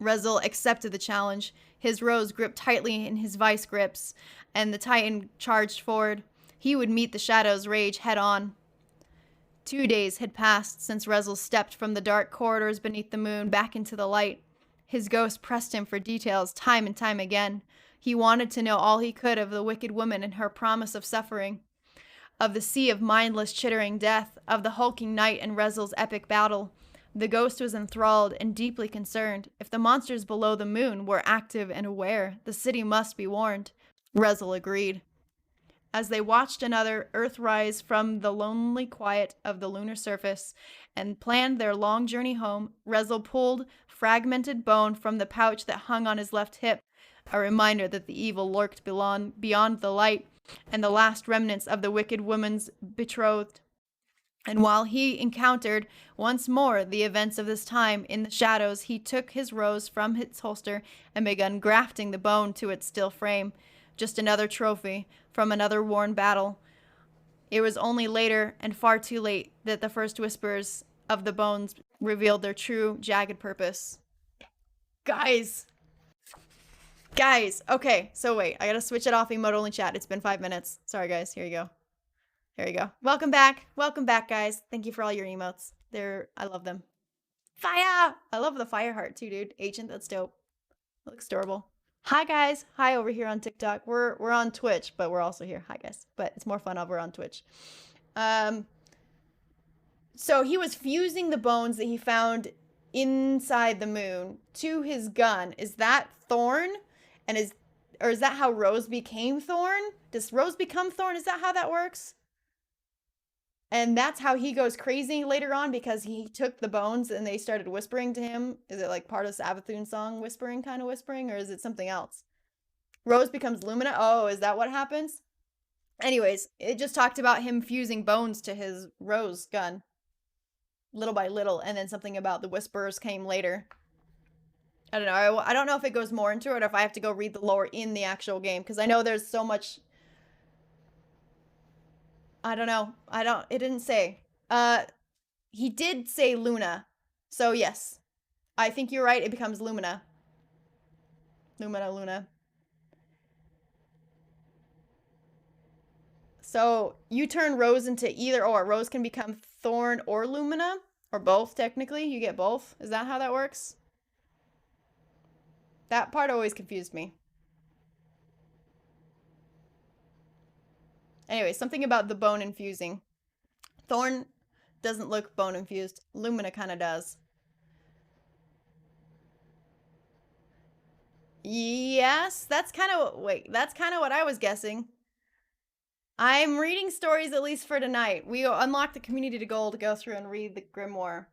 Rezel accepted the challenge, his rose gripped tightly in his vice grips, and the Titan charged forward. He would meet the Shadow's rage head on. 2 days had passed since Rezel stepped from the dark corridors beneath the moon back into the light. His ghost pressed him for details time and time again. He wanted to know all he could of the wicked woman and her promise of suffering, of the sea of mindless, chittering death, of the hulking night and Rezel's epic battle. The ghost was enthralled and deeply concerned. If the monsters below the moon were active and aware, the city must be warned. Rezel agreed. As they watched another Earth rise from the lonely quiet of the lunar surface and planned their long journey home, Rezel pulled fragmented bone from the pouch that hung on his left hip, a reminder that the evil lurked beyond the light and the last remnants of the wicked woman's betrothed. And while he encountered once more the events of this time in the shadows, he took his rose from its holster and began grafting the bone to its still frame. Just another trophy from another worn battle. It was only later, and far too late, that the first whispers of the bones revealed their true, jagged purpose. Guys, okay, so wait, I gotta switch it off emote-only chat. It's been 5 minutes. Sorry, guys, here you go. There you go. Welcome back, guys. Thank you for all your emotes. I love them. Fire! I love the fire heart, too, dude. Ancient, that's dope. It looks adorable. Hi, guys. Hi over here on TikTok. We're on Twitch, but we're also here. Hi, guys. But it's more fun over on Twitch. So he was fusing the bones that he found inside the moon to his gun. Is that Thorn? Or is that how Rose became Thorn? Does Rose become Thorn? Is that how that works? And that's how he goes crazy later on, because he took the bones and they started whispering to him. Is it like part of Savathun's song whispering, kind of whispering, or is it something else? Rose becomes Lumina? Oh, is that what happens? Anyways, it just talked about him fusing bones to his Rose gun. Little by little, and then something about the whispers came later. I don't know. I don't know if it goes more into it or if I have to go read the lore in the actual game, because I know there's so much... I don't know. It didn't say. He did say Luna. So yes. I think you're right. It becomes Lumina. Luna. So you turn Rose into either or. Rose can become Thorn or Lumina. Or both, technically. You get both. Is that how that works? That part always confused me. Anyway, something about the bone infusing. Thorn doesn't look bone infused. Lumina kind of does. Yes, that's kind of what I was guessing. I'm reading stories at least for tonight. We unlocked the community goal to go through and read the Grimoire.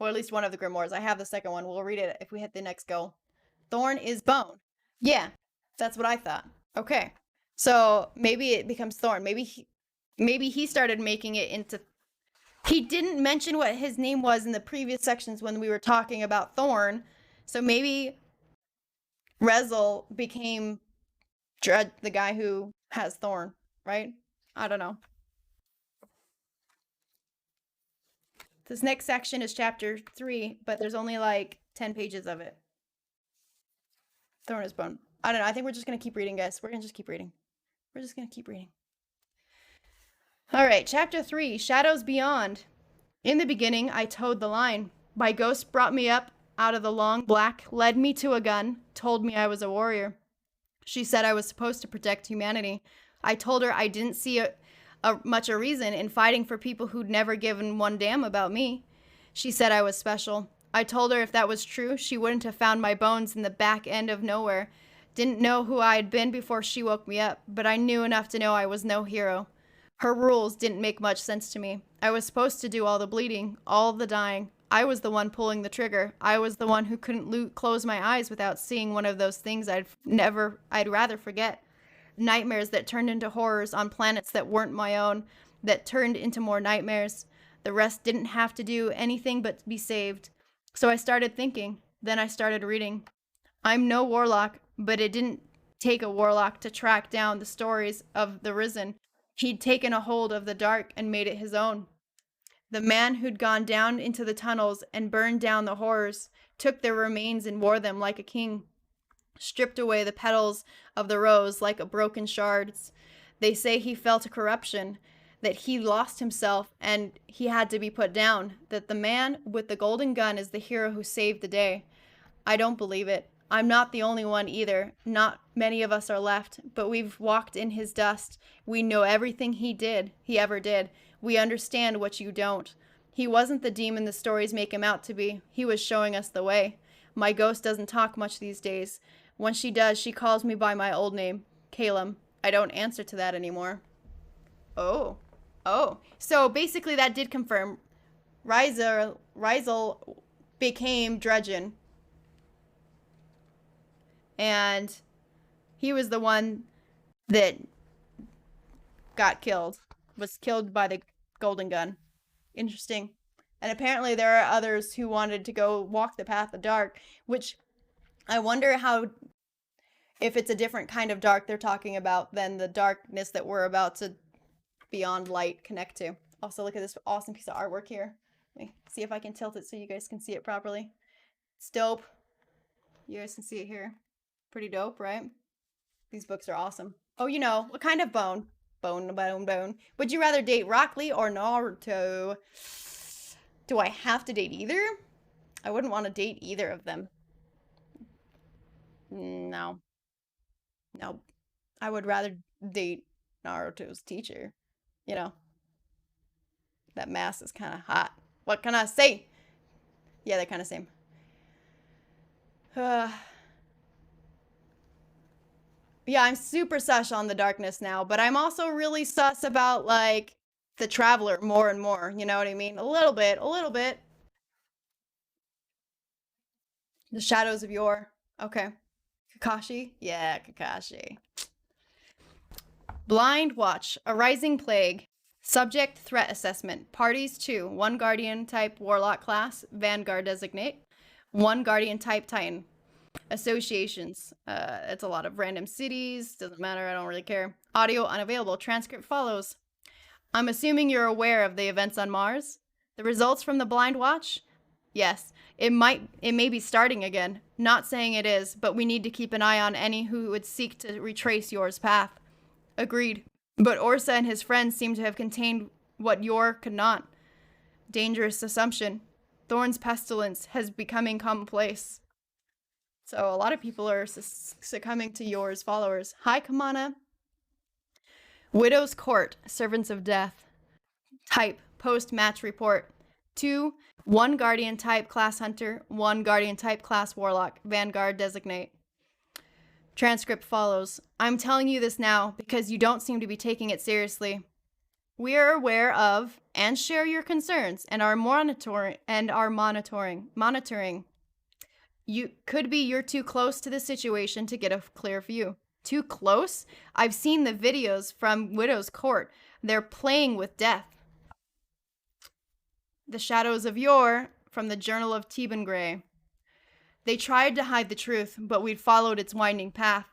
Or at least one of the Grimoires. I have the second one. We'll read it if we hit the next goal. Thorn is bone. Yeah, that's what I thought. Okay. So maybe it becomes Thorn. Maybe he started making it into... He didn't mention what his name was in the previous sections when we were talking about Thorn. So maybe Rezel became Dread, the guy who has Thorn, right? I don't know. This next section is chapter 3, but there's only like 10 pages of it. Thorn is bone. I don't know. I think we're just going to keep reading, guys. We're going to just keep reading. All right, chapter 3, Shadows Beyond. In the beginning, I towed the line. My ghost brought me up out of the long black, led me to a gun, told me I was a warrior. She said I was supposed to protect humanity. I told her I didn't see much a reason in fighting for people who'd never given one damn about me. She said I was special. I told her if that was true, she wouldn't have found my bones in the back end of nowhere. Didn't know who I had been before she woke me up, but I knew enough to know I was no hero. Her rules didn't make much sense to me. I was supposed to do all the bleeding, all the dying. I was the one pulling the trigger. I was the one who couldn't close my eyes without seeing one of those things I'd rather forget. Nightmares that turned into horrors on planets that weren't my own, that turned into more nightmares. The rest didn't have to do anything but be saved. So I started thinking. Then I started reading. I'm no warlock, but it didn't take a warlock to track down the stories of the Risen. He'd taken a hold of the dark and made it his own. The man who'd gone down into the tunnels and burned down the horrors, took their remains and wore them like a king, stripped away the petals of the rose like a broken shards. They say he fell to corruption, that he lost himself and he had to be put down, that the man with the golden gun is the hero who saved the day. I don't believe it. I'm not the only one either. Not many of us are left, but we've walked in his dust. We know everything he ever did. We understand what you don't. He wasn't the demon the stories make him out to be. He was showing us the way. My ghost doesn't talk much these days. When she does, she calls me by my old name, Calum. I don't answer to that anymore. Oh. So basically that did confirm Rizel became Dredgen. And he was the one that got killed. Was killed by the golden gun. Interesting. And apparently there are others who wanted to go walk the path of dark, which I wonder how, if it's a different kind of dark they're talking about than the darkness that we're about to beyond light connect to. Also, look at this awesome piece of artwork here. Let me see if I can tilt it so you guys can see it properly. It's dope. You guys can see it here. Pretty dope, right? These books are awesome. Oh, you know, what kind of bone? Bone. Would you rather date Rock Lee or Naruto? Do I have to date either? I wouldn't want to date either of them. No. I would rather date Naruto's teacher. You know, that mask is kind of hot. What can I say? Yeah, they're kind of same. Yeah, I'm super sus on the darkness now, but I'm also really sus about, like, the Traveler more and more. You know what I mean? A little bit. The Shadows of Yore. Okay. Kakashi? Yeah, Kakashi. Blind Watch, a Rising Plague. Subject Threat Assessment. Parties 2. 1 Guardian type Warlock class, Vanguard designate. 1 Guardian type Titan. Associations. It's a lot of random cities. Doesn't matter. I don't really care. Audio unavailable. Transcript follows. I'm assuming you're aware of the events on Mars. The results from the Blind Watch? Yes. It may be starting again. Not saying it is, but we need to keep an eye on any who would seek to retrace Yore's path. Agreed. But Orsa and his friends seem to have contained what Yore could not. Dangerous assumption. Thorn's pestilence has becoming commonplace. So a lot of people are succumbing to Yore's followers. Hi, Kamana. Widow's Court, Servants of Death. Type, post-match report. 2, 1 Guardian type class Hunter, 1 Guardian type class Warlock, Vanguard designate. Transcript follows. I'm telling you this now because you don't seem to be taking it seriously. We are aware of and share your concerns and are monitoring. You could be you're too close to the situation to get a clear view. Too close? I've seen the videos from Widow's Court. They're playing with death. The Shadows of Yore from the Journal of Teban Gray. They tried to hide the truth, but we'd followed its winding path,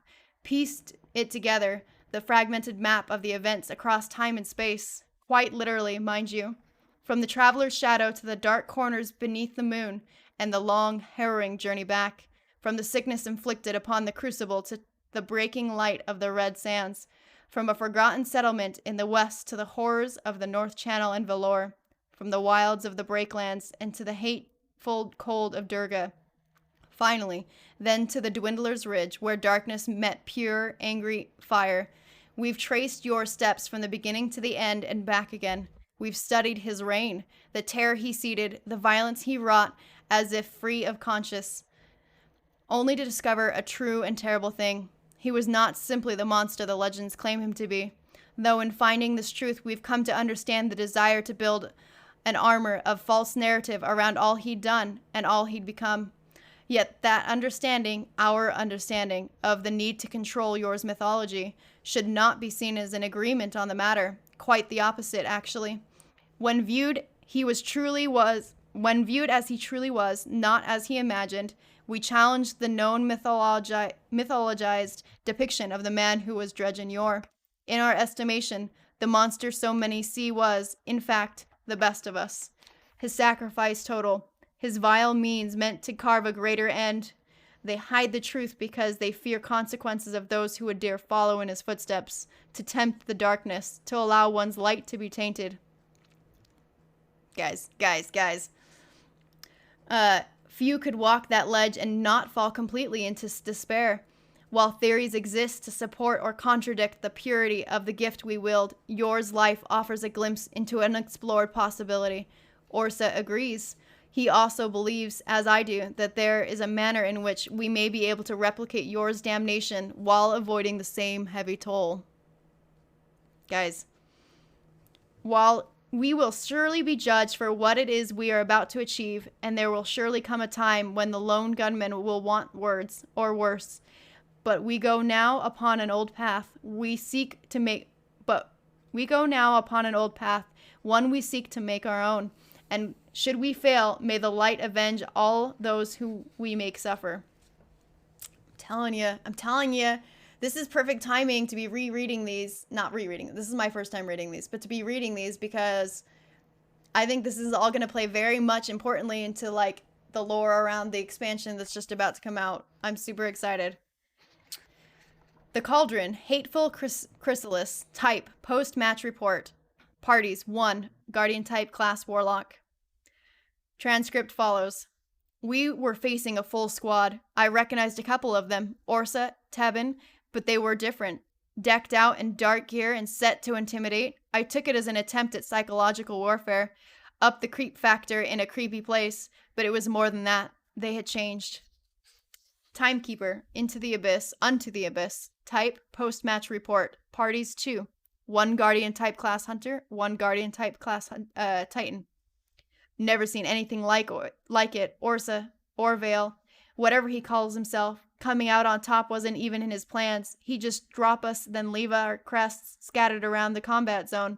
pieced it together, the fragmented map of the events across time and space, quite literally, mind you, from the traveler's shadow to the dark corners beneath the moon and the long, harrowing journey back, from the sickness inflicted upon the crucible to the breaking light of the red sands, from a forgotten settlement in the west to the horrors of the North Channel and Vellore, from the wilds of the Breaklands and to the hateful cold of Durga. Finally, then to the Dwindler's Ridge, where darkness met pure, angry fire. We've traced your steps from the beginning to the end and back again. We've studied his reign, the terror he seeded, the violence he wrought, as if free of conscience, only to discover a true and terrible thing. He was not simply the monster the legends claim him to be, though in finding this truth we've come to understand the desire to build an armor of false narrative around all he'd done and all he'd become. Yet that understanding, our understanding, of the need to control Yore's mythology should not be seen as an agreement on the matter. Quite the opposite, actually. When viewed as he truly was, not as he imagined, we challenged the known mythologized depiction of the man who was Dredgen Yore. In our estimation, the monster so many see was, in fact, the best of us. His sacrifice total, his vile means meant to carve a greater end. They hide the truth because they fear consequences of those who would dare follow in his footsteps, to tempt the darkness, to allow one's light to be tainted. Guys. Few could walk that ledge and not fall completely into despair. While theories exist to support or contradict the purity of the gift we wield, yours life offers a glimpse into an unexplored possibility. Orsa agrees. He also believes, as I do, that there is a manner in which we may be able to replicate yours damnation while avoiding the same heavy toll. Guys, while we will surely be judged for what it is we are about to achieve, and there will surely come a time when the lone gunman will want words, or worse. But we go now upon an old path one we seek to make our own. And should we fail, may the light avenge all those who we make suffer. I'm telling you, this is perfect timing to be rereading these. Not rereading. This is my first time reading these, but to be reading these because I think this is all going to play very much importantly into like the lore around the expansion that's just about to come out. I'm super excited. The Cauldron, Hateful Chrysalis, Type, Post-Match Report. Parties, 1, Guardian Type, Class Warlock. Transcript follows. We were facing a full squad. I recognized a couple of them, Orsa, Tebin, but they were different. Decked out in dark gear and set to intimidate, I took it as an attempt at psychological warfare. Up the creep factor in a creepy place, but it was more than that. They had changed. Timekeeper, Into the Abyss, Unto the Abyss. Type, Post-Match Report. Parties, 2. 1 Guardian Type Class Hunter, 1 Guardian Type Class Titan. Never seen anything like it. Orsa, Orvale, whatever he calls himself, coming out on top wasn't even in his plans. He'd just drop us, then leave our crests scattered around the combat zone.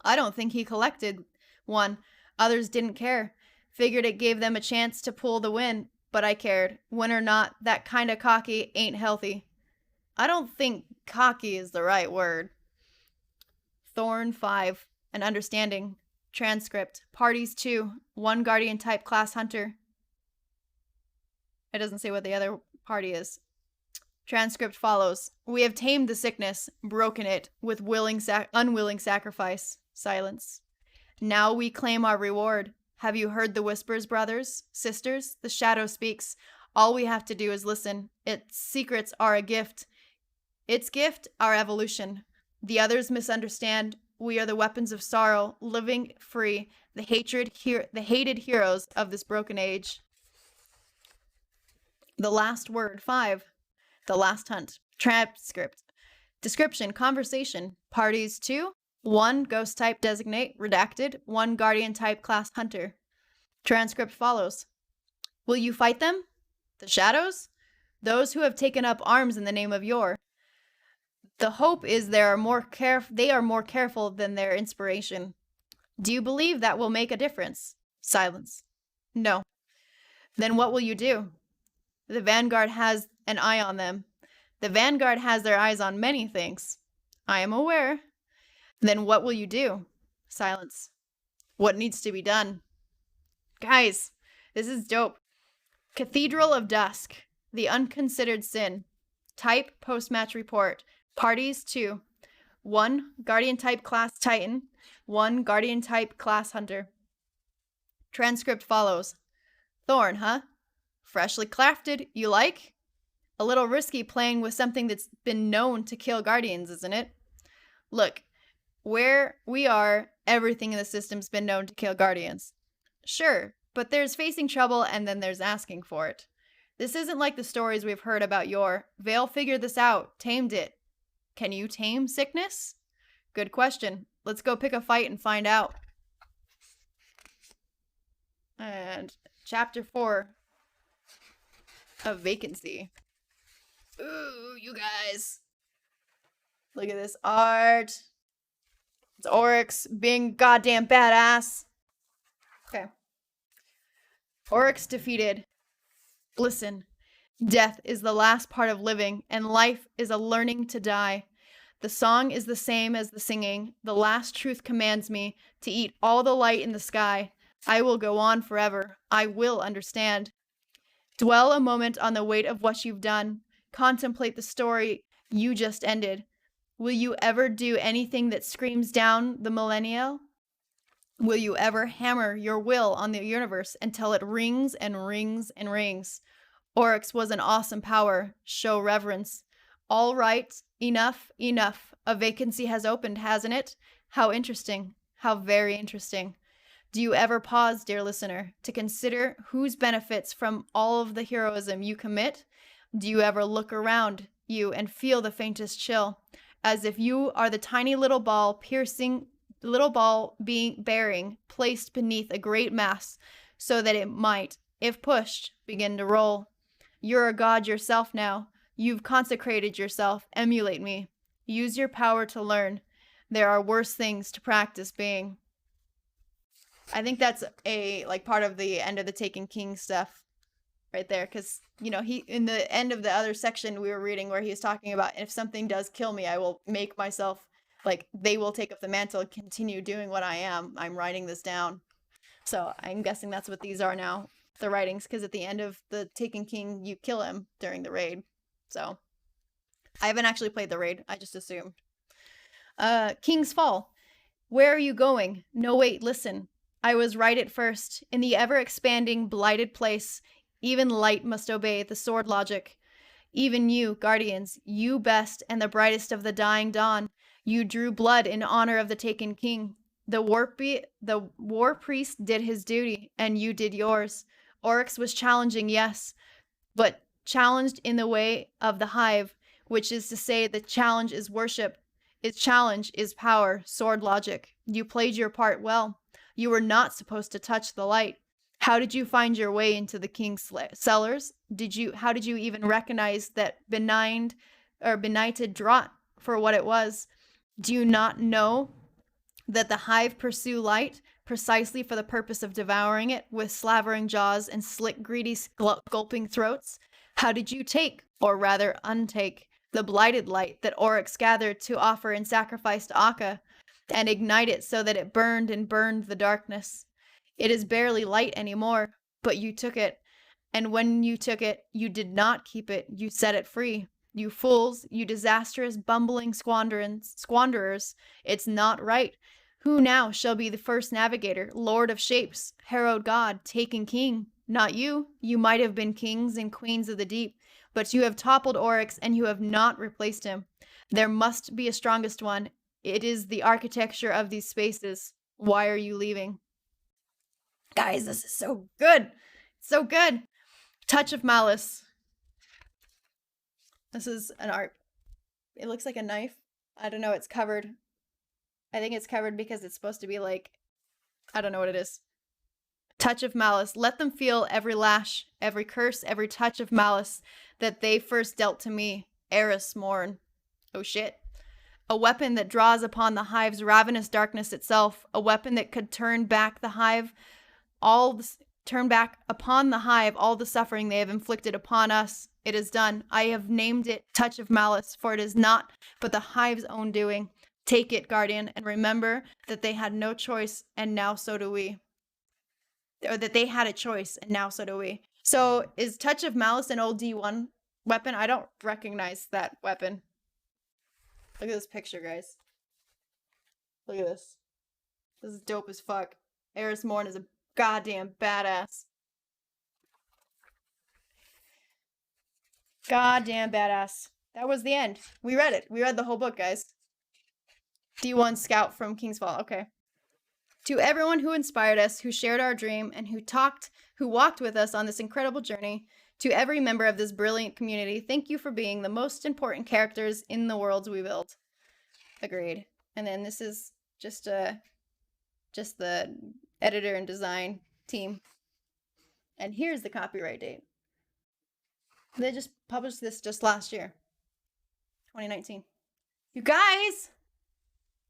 I don't think he collected one. Others didn't care. Figured it gave them a chance to pull the win, but I cared. Win or not, that kind of cocky ain't healthy. I don't think cocky is the right word. Thorn 5, An Understanding. Transcript. Parties 2, 1 Guardian Type Class Hunter. It doesn't say what the other party is. Transcript follows. We have tamed the sickness, broken it, with unwilling sacrifice. Silence. Now we claim our reward. Have you heard the whispers, brothers? Sisters? The shadow speaks. All we have to do is listen. Its secrets are a gift. Its gift, our evolution. The others misunderstand. We are the weapons of sorrow, living free, the hated heroes of this broken age. The Last Word 5, The Last Hunt. Transcript. Description, conversation. Parties 2, 1 Ghost Type Designate, Redacted, 1 Guardian Type Class Hunter. Transcript follows. Will you fight them? The shadows? Those who have taken up arms in the name of Yor. The hope is they are more careful than their inspiration. Do you believe that will make a difference? Silence. No. Then what will you do? The Vanguard has an eye on them. The Vanguard has their eyes on many things. I am aware. Then what will you do? Silence. What needs to be done? Guys, this is dope. Cathedral of Dusk. The Unconsidered Sin. Type, Post-Match Report. Parties 2. 1 Guardian Type Class Titan. 1 Guardian Type Class Hunter. Transcript follows. Thorn, huh? Freshly crafted, you like? A little risky playing with something that's been known to kill Guardians, isn't it? Look, where we are, everything in the system's been known to kill Guardians. Sure, but there's facing trouble and then there's asking for it. This isn't like the stories we've heard about Yor. Vale figured this out, tamed it. Can you tame sickness? Good question. Let's go pick a fight and find out. And Chapter 4 of Vacancy. Ooh, you guys. Look at this art. It's Oryx being goddamn badass. Okay. Oryx defeated. Listen. Death is the last part of living, and life is a learning to die. The song is the same as the singing. The last truth commands me to eat all the light in the sky. I will go on forever. I will understand. Dwell a moment on the weight of what you've done. Contemplate the story you just ended. Will you ever do anything that screams down the millennial? Will you ever hammer your will on the universe until it rings and rings and rings? Oryx was an awesome power. Show reverence. All right, enough, enough. A vacancy has opened, hasn't it? How interesting. How very interesting. Do you ever pause, dear listener, to consider whose benefits from all of the heroism you commit? Do you ever look around you and feel the faintest chill, as if you are the tiny little ball being bearing, placed beneath a great mass, so that it might, if pushed, begin to roll? You're a god yourself now. You've consecrated yourself. Emulate me. Use your power to learn. There are worse things to practice being. I think that's a part of the end of the Taken King stuff right there, because he, in the end of the other section we were reading, where he was talking about, if something does kill me, I will make myself they will take up the mantle and continue doing what I am. I'm writing this down. So I'm guessing that's what these are now, the writings, because at the end of the Taken King, you kill him during the raid. So I haven't actually played the raid. I just assumed. King's Fall. Where are you going? No, wait, listen. I was right at first. In the ever-expanding, blighted place, even light must obey the sword logic. Even you, guardians, you best and the brightest of the dying dawn, you drew blood in honor of the Taken King. The war priest did his duty, and you did yours. Oryx was challenging, yes, but challenged in the way of the hive, which is to say the challenge is worship. Its challenge is power, sword logic. You played your part well. You were not supposed to touch the light. How did you find your way into the king's cellars? How did you even recognize that benighted draught for what it was? Do you not know that the hive pursue light precisely for the purpose of devouring it with slavering jaws and slick, greedy, gulping throats? How did you take, or rather untake, the blighted light that Oryx gathered to offer in sacrifice to Akka, and ignite it so that it burned and burned the darkness? It is barely light anymore, but you took it. And when you took it, you did not keep it, you set it free. You fools, you disastrous, bumbling squanderers, it's not right. Who now shall be the first navigator, lord of shapes, harrowed god, Taken King? Not you. You might have been kings and queens of the deep, but you have toppled Oryx and you have not replaced him. There must be a strongest one. It is the architecture of these spaces. Why are you leaving? Guys, this is so good. So good. Touch of Malice. This is an art. It looks like a knife. I don't know. It's covered. I think it's covered because it's supposed to be I don't know what it is. Touch of Malice. Let them feel every lash, every curse, every touch of malice that they first dealt to me. Eris Morn. Oh shit. A weapon that draws upon the hive's ravenous darkness itself. A weapon that could turn back upon the hive all the suffering they have inflicted upon us. It is done. I have named it Touch of Malice, for it is not but the hive's own doing. Take it, guardian, and remember that they had no choice, and now so do we. Or that they had a choice, and now so do we. So is Touch of Malice an old D1 weapon? I don't recognize that weapon. Look at this picture, guys. Look at this. This is dope as fuck. Eris Morn is a goddamn badass. Goddamn badass. That was the end. We read it. We read the whole book, guys. D1 Scout from King's Fall. Okay. To everyone who inspired us, who shared our dream, and who walked with us on this incredible journey, to every member of this brilliant community, thank you for being the most important characters in the worlds we built. Agreed. And then this is just the editor and design team. And here's the copyright date. They just published this just last year, 2019. You guys,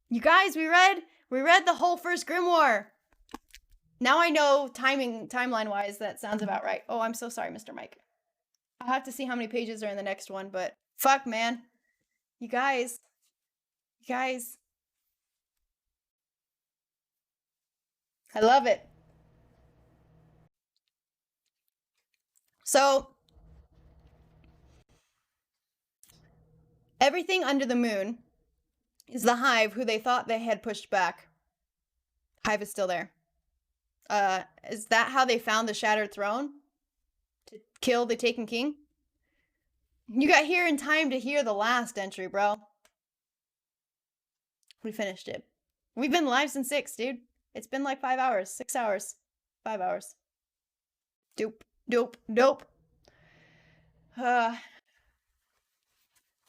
we read the whole first Grimoire. Now I know timeline-wise, that sounds about right. Oh, I'm so sorry, Mr. Mike. I'll have to see how many pages are in the next one, but fuck, man. You guys. I love it. So, everything under the moon is the Hive who they thought they had pushed back. Hive is still there. Is that how they found the Shattered Throne? To kill the Taken King? You got here in time to hear the last entry, bro. We finished it. We've been live since 6, dude. It's been like 5 hours, 6 hours, 5 hours. Dope, dope, dope. The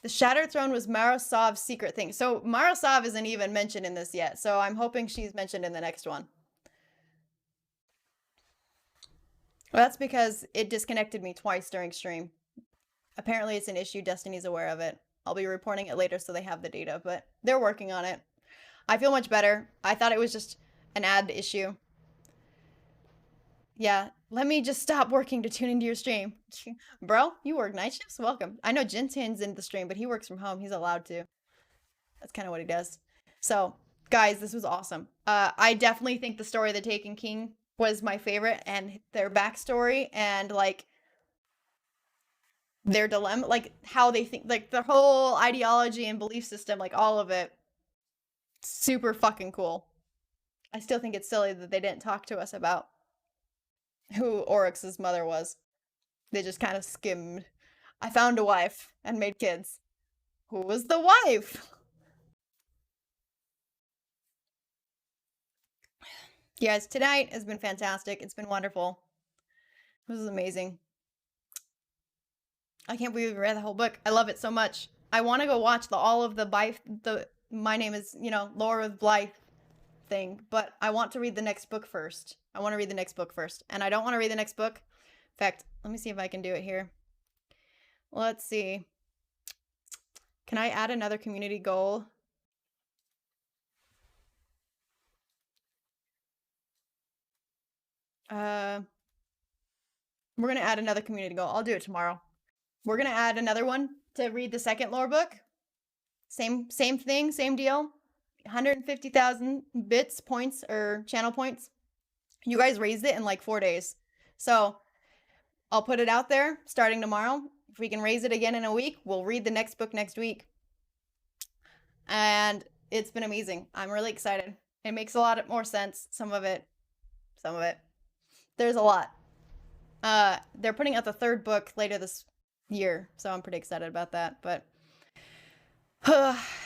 Shattered Throne was Marosov's secret thing. So Marosov isn't even mentioned in this yet. So I'm hoping she's mentioned in the next one. Well, that's because it disconnected me twice during stream. Apparently it's an issue. Destiny's aware of it. I'll be reporting it later so they have the data, but they're working on it. I feel much better. I thought it was just an ad issue. Yeah, let me just stop working to tune into your stream. Bro, you work night shifts? Welcome. I know Jintin's in the stream, but he works from home. He's allowed to. That's kind of what he does. So, guys, this was awesome. I definitely think the story of the Taken King was my favorite, and their backstory and, like, their dilemma, like, how they think, like, their whole ideology and belief system, like, all of it. Super fucking cool. I still think it's silly that they didn't talk to us about who Oryx's mother was. They just kind of skimmed. I found a wife and made kids. Who was the wife? Yes, tonight has been fantastic. It's been wonderful. This is amazing. I can't believe we read the whole book. I love it so much. I want to go watch all of the My Name is, Laura with Blythe thing, but I want to read the next book first. I want to read the next book first, and I don't want to read the next book. In fact, let me see if I can do it here. Let's see. Can I add another community goal? We're going to add another community goal. I'll do it tomorrow. We're going to add another one to read the second lore book. Same thing, same deal. 150,000 bits, points, or channel points. You guys raised it in like 4 days. So I'll put it out there starting tomorrow. If we can raise it again in a week, we'll read the next book next week. And it's been amazing. I'm really excited. It makes a lot more sense. Some of it. There's a lot. They're putting out the third book later this year, so I'm pretty excited about that. But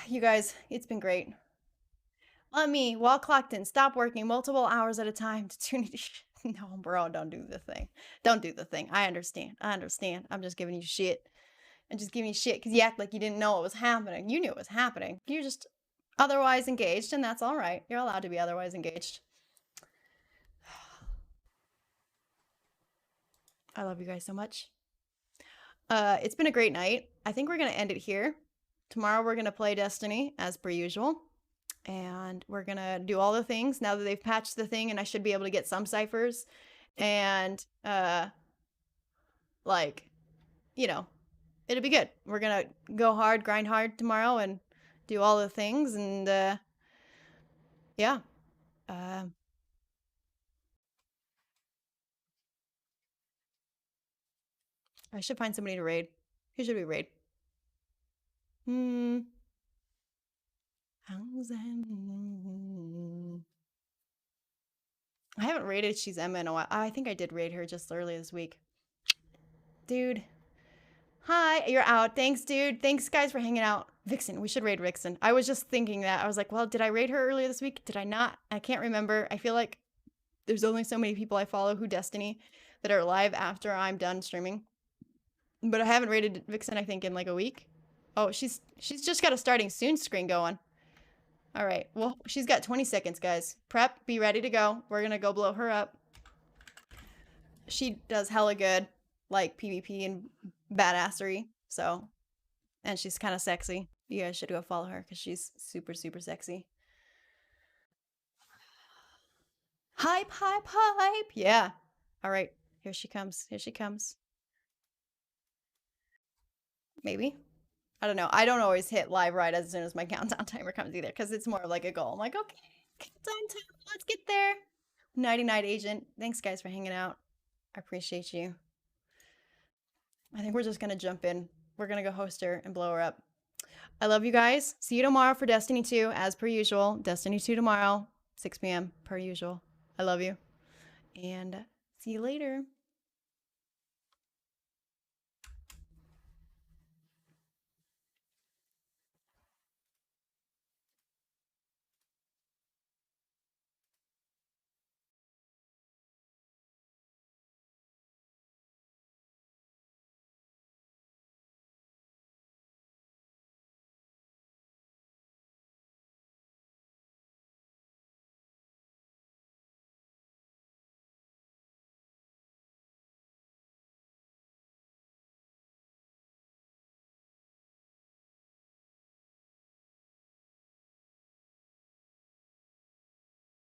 you guys, it's been great. Let me, while clocked in, stop working multiple hours at a time to tune in. No, bro, don't do the thing. Don't do the thing. I understand. I'm just giving you shit. I'm just giving you shit because you act like you didn't know what was happening. You knew it was happening. You're just otherwise engaged, and that's all right. You're allowed to be otherwise engaged. I love you guys so much. It's been a great night. I think we're going to end it here. Tomorrow we're going to play Destiny as per usual. And we're going to do all the things now that they've patched the thing, and I should be able to get some ciphers. And, like, it'll be good. We're going to go hard, grind hard tomorrow, and do all the things. And, yeah. I should find somebody to raid. Who should we raid? I haven't raided She's Emma in a while. I think I did raid her just early this week. Dude. Hi, you're out. Thanks, dude. Thanks, guys, for hanging out. Vixen, we should raid Vixen. I was just thinking that. I was like, well, did I raid her earlier this week? Did I not? I can't remember. I feel like there's only so many people I follow who Destiny that are live after I'm done streaming. But I haven't raided Vixen, I think, in like a week. Oh, she's just got a starting soon screen going. All right. Well, she's got 20 seconds, guys. Prep. Be ready to go. We're going to go blow her up. She does hella good, like, PvP and badassery. So, and she's kind of sexy. You guys should go follow her because she's super, super sexy. Hype, hype, hype. Yeah. All right. Here she comes. Here she comes. Maybe. I don't know. I don't always hit live right as soon as my countdown timer comes either because it's more like a goal. I'm like, okay, countdown time. Let's get there. Nighty night agent. Thanks, guys, for hanging out. I appreciate you. I think we're just gonna jump in. We're gonna go host her and blow her up. I love you guys. See you tomorrow for Destiny 2, as per usual. Destiny 2 tomorrow, 6 p.m. per usual. I love you. And see you later.